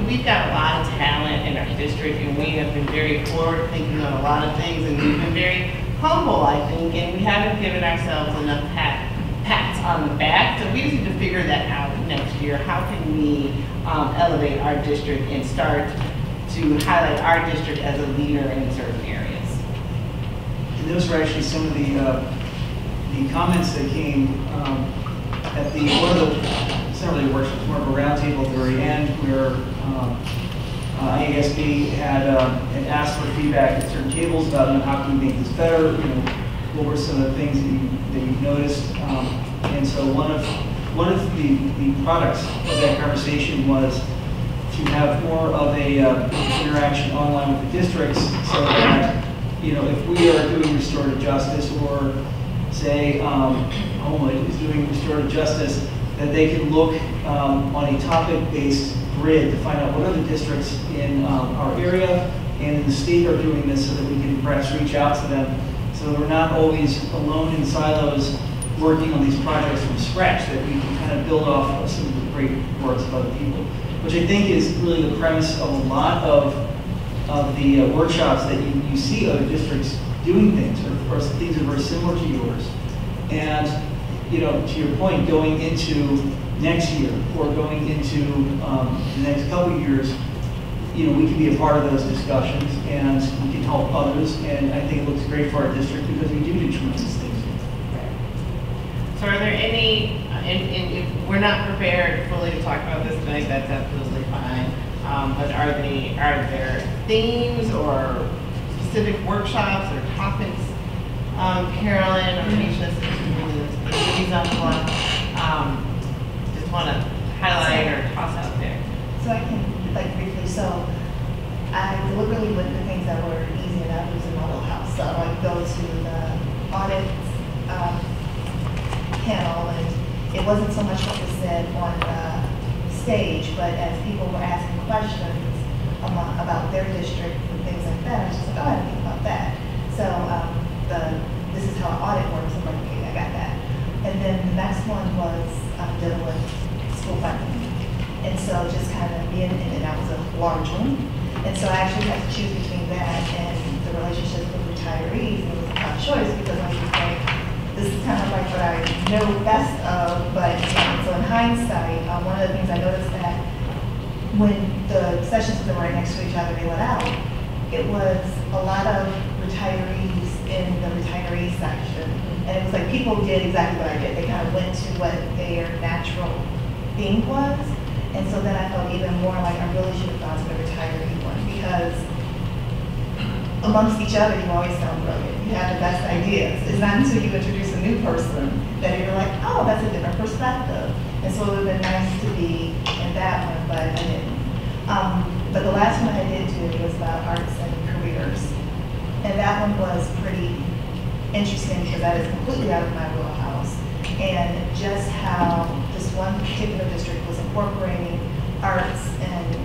we've got a lot of talent in our district, and we have been very forward thinking on a lot of things, and we've been very humble, I think, and we haven't given ourselves enough pats on the back. So we just need to figure that out next year. How can we elevate our district and start to highlight our district as a leader in certain areas? And those were actually some of the comments that came at one of the, it's not really a workshop, it's more of a roundtable at the very end, where IASB had asked for feedback at certain tables about how can we make this better, what were some of the things that you noticed. And so one of the products of that conversation was to have more of a interaction online with the districts, so that, you know, if we are doing restorative justice, or say Homewood is doing restorative justice, that they can look on a topic-based grid to find out what other districts in our area and in the state are doing this, so that we can perhaps reach out to them, so that we're not always alone in silos working on these projects from scratch, that we can kind of build off of some of the great works of other people, which I think is really the premise of a lot of the workshops that you see other districts doing things, or things that are very similar to yours. And, you know, to your point, going into next year or going into the next couple of years, you know, we can be a part of those discussions and we can help others. And I think it looks great for our district because we do tremendous things. So are there any, and if we're not prepared fully to talk about this tonight, that's absolutely fine. But are there themes or specific workshops or topics, Carolyn or Misha, these on the one, just want to highlight or toss out there? So I can, like, briefly, so I deliberately went for things that were easy enough. It was in my little house. So I go to the audit panel, and it wasn't so much what was said on the stage, but as people were asking questions about their district and things like that, I was just like, oh, I didn't think about that. So this is how audit works. I'm like, okay, I got that. And then the next one was dealing with school funding. And so just kind of being in it, that was a large one. And so I actually had to choose between that and the relationship with retirees. And it was a tough choice because I was like, this is kind of like what I know best of, but so in hindsight, one of the things I noticed that when the sessions were right next to each other, they let out, it was a lot of retirees in the retiree section. And it was like people did exactly what I did. They kind of went to what their natural theme was. And so then I felt even more like I really should have gone to the retiree one, because amongst each other, you always sound brilliant. You have the best ideas. It's not until you introduce a new person that you're like, oh, that's a different perspective. And so it would have been nice to be in that one, but I didn't. But the last one I did do was about arts and careers. And that one was pretty interesting because that is completely out of my wheelhouse. And just how this one particular district was incorporating arts and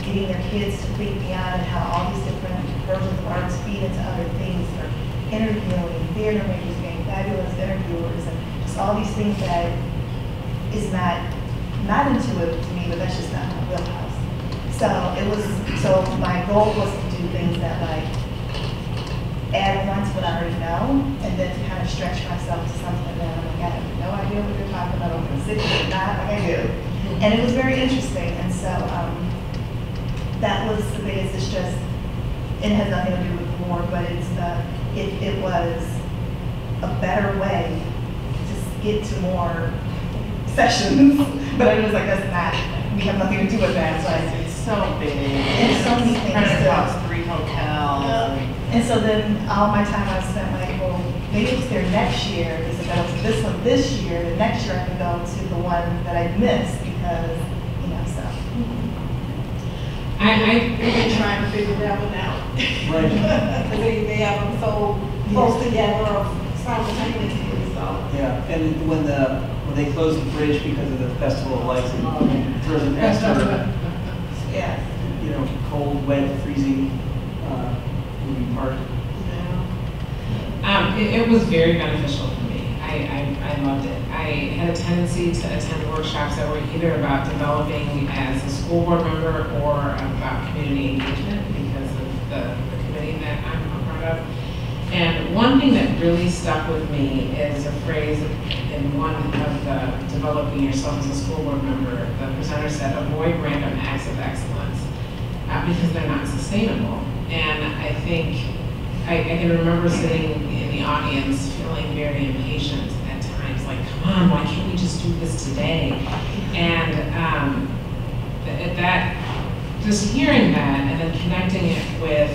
getting their kids to think beyond, and how all these different versions of arts feed into other things, or interviewing, theater makers being fabulous interviewers, and just all these things that is not intuitive to me, but that's just not my wheelhouse. So my goal was to do things that like add on to what I already know, and then to kind of stretch myself to something that I'm like, I have no idea what you're talking about. I'm going to sit here and nod like I do. And it was very interesting, and so that was the biggest. It's just, it has nothing to do with war, but it was a better way to get to more sessions. But I was like, that's not, we have nothing to do with that. So It's so big. It's so many things. Spread across 3 hotels. And so then all my time I spent like, well, maybe it's there next year. They said, go to this one this year. The next year I can go to the one that I missed because, you know, so. I've been trying to figure that one out. Right. Because they have them so close together or simultaneously, so. Yeah, and when they close the bridge because of the Festival of Lights, and throws an extra, Yeah. you know, cold, wet, freezing moving part. It was very beneficial for me. I loved it. I had a tendency to attend workshops that were either about developing as a school board member or about community engagement because of the committee that I'm a part of. And one thing that really stuck with me is a phrase in one of the developing yourself as a school board member. The presenter said, avoid random acts of excellence because they're not sustainable. And I think I can remember sitting in the audience feeling very impatient at times, like, come on, why can't we just do this today? And just hearing that and then connecting it with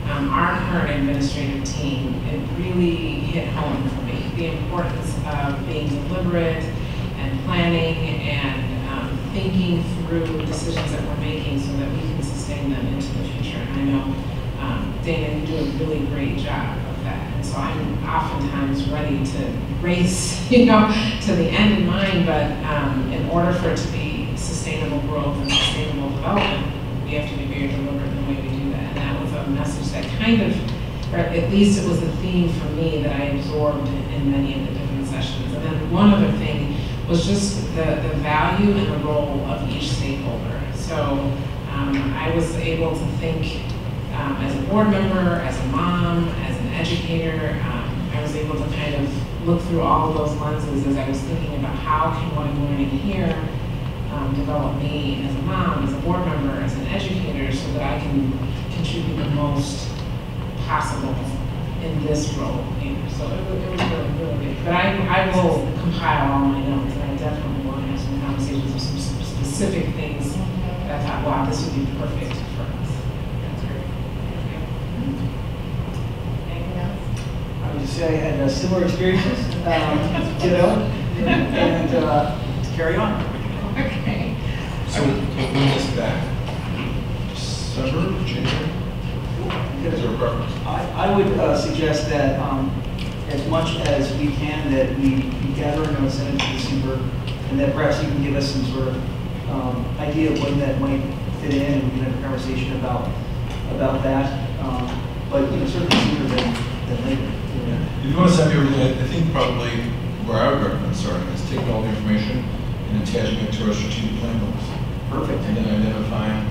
our current administrative team, it really hit home for me. The importance of being deliberate and planning and thinking through decisions that we're making so that we can sustain them into the future. And I know, Dana, you do a really great job of that. And so I'm oftentimes ready to race, to the end in mind, but in order for it to be sustainable growth and sustainable development, we have to be very deliberate in the way we do that. And that was a message that kind of, or at least it was a theme for me that I absorbed in many of the different sessions. And then one other thing was just the value and the role of each stakeholder. So I was able to think as a board member, as a mom, as an educator, I was able to kind of look through all of those lenses as I was thinking about how can what I'm learning here develop me as a mom, as a board member, as an educator, so that I can contribute the most possible in this role. So it was really, really big. But I will compile all my notes, and I definitely want to have some conversations with some specific things that I thought, wow, this would be perfect for us. That's great. Anything else? I would just say I had similar experiences, and to carry on. Okay. So when is back? December, January? Is there a preference? I would suggest that as much as we can, that we gather a note, send it to December, and that perhaps you can give us some sort of idea of when that might fit in, and we can have a conversation about that. But certainly sooner than later. If you want to send me everything, I think probably where I would recommend starting is taking all the information and attaching it to our strategic plan goals. Perfect. And then identifying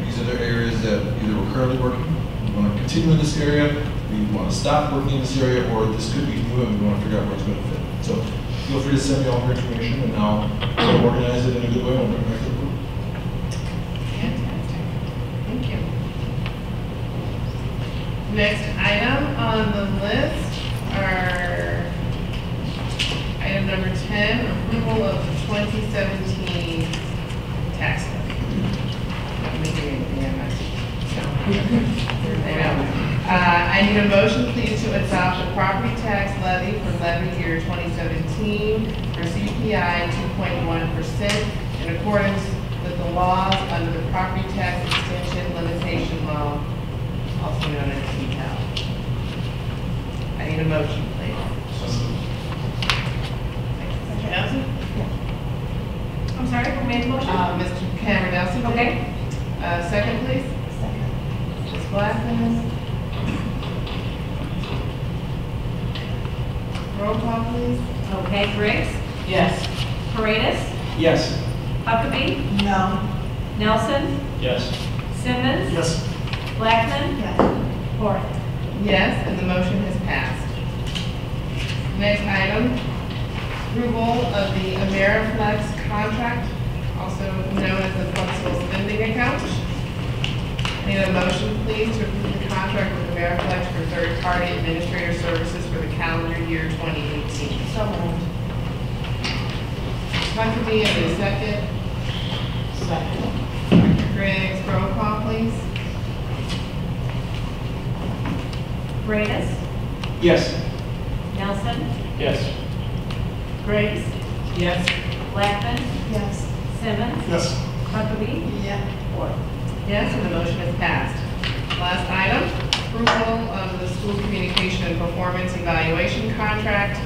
these other areas that either we're currently working, we want to continue in this area, we want to stop working in this area, or this could be new and we want to figure out where it's going to fit. So feel free to send me all your information, and I'll organize it in a good way and bring it back to the board. Fantastic. Thank you. Next item on the list are item number 10, approval of the 2017 tax levy. Not making anything, am I? I need a motion, please, to adopt the property tax levy for levy year 2017 for CPI 2.1% in accordance with the laws under the property tax extension limitation law, also known as CPI. I need a motion, please. Mr. Nelson? I'm sorry, who made the motion? Mr. Cameron Nelson? Okay. Second, please. Ms. Blackman? Roll call, please. Okay, Briggs, Yes. Paredes, Yes. Huckabee, No. Nelson, Yes. Simmons, Yes. Blackman, Yes. Ford. Yes, and the motion has passed. Next item, approval of the AmeriFlex contract, also known as the flexible spending account. I need a motion, please, to approve the contract with AmeriFlex for third-party administrator services for the calendar year 2018. So moved. Huckabee, and a second. Second. Dr. Griggs, roll call, please. Paredes, Yes. Nelson, Yes. Briggs, Yes. Blackman, Yes. Simmons, Yes. Huckabee, Yeah. Ford. Yes, and the motion is passed. Last item, approval of the school communication and performance evaluation contract.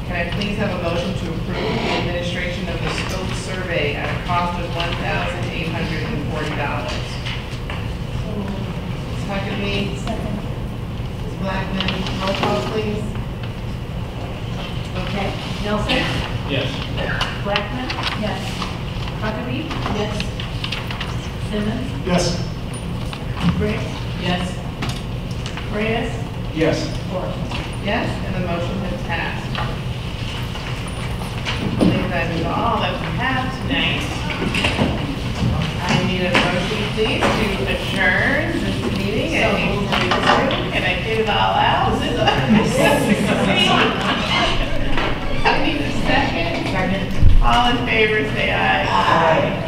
Can I please have a motion to approve the administration of the scope survey at a cost of $1,840? Ms. Huckabee, Second. Ms. Blackman, roll call, please. Okay, Nelson, Yes. Blackman, Yes. Huckabee, Yes. Simmons, Yes. Briggs, Yes. Paredes, Yes. Ford. Yes, and the motion has passed. I believe that is all that we have tonight. I need a motion, please, to adjourn this meeting at 8:42. Can I get it all out? I need a second. All in favor, say aye. Aye.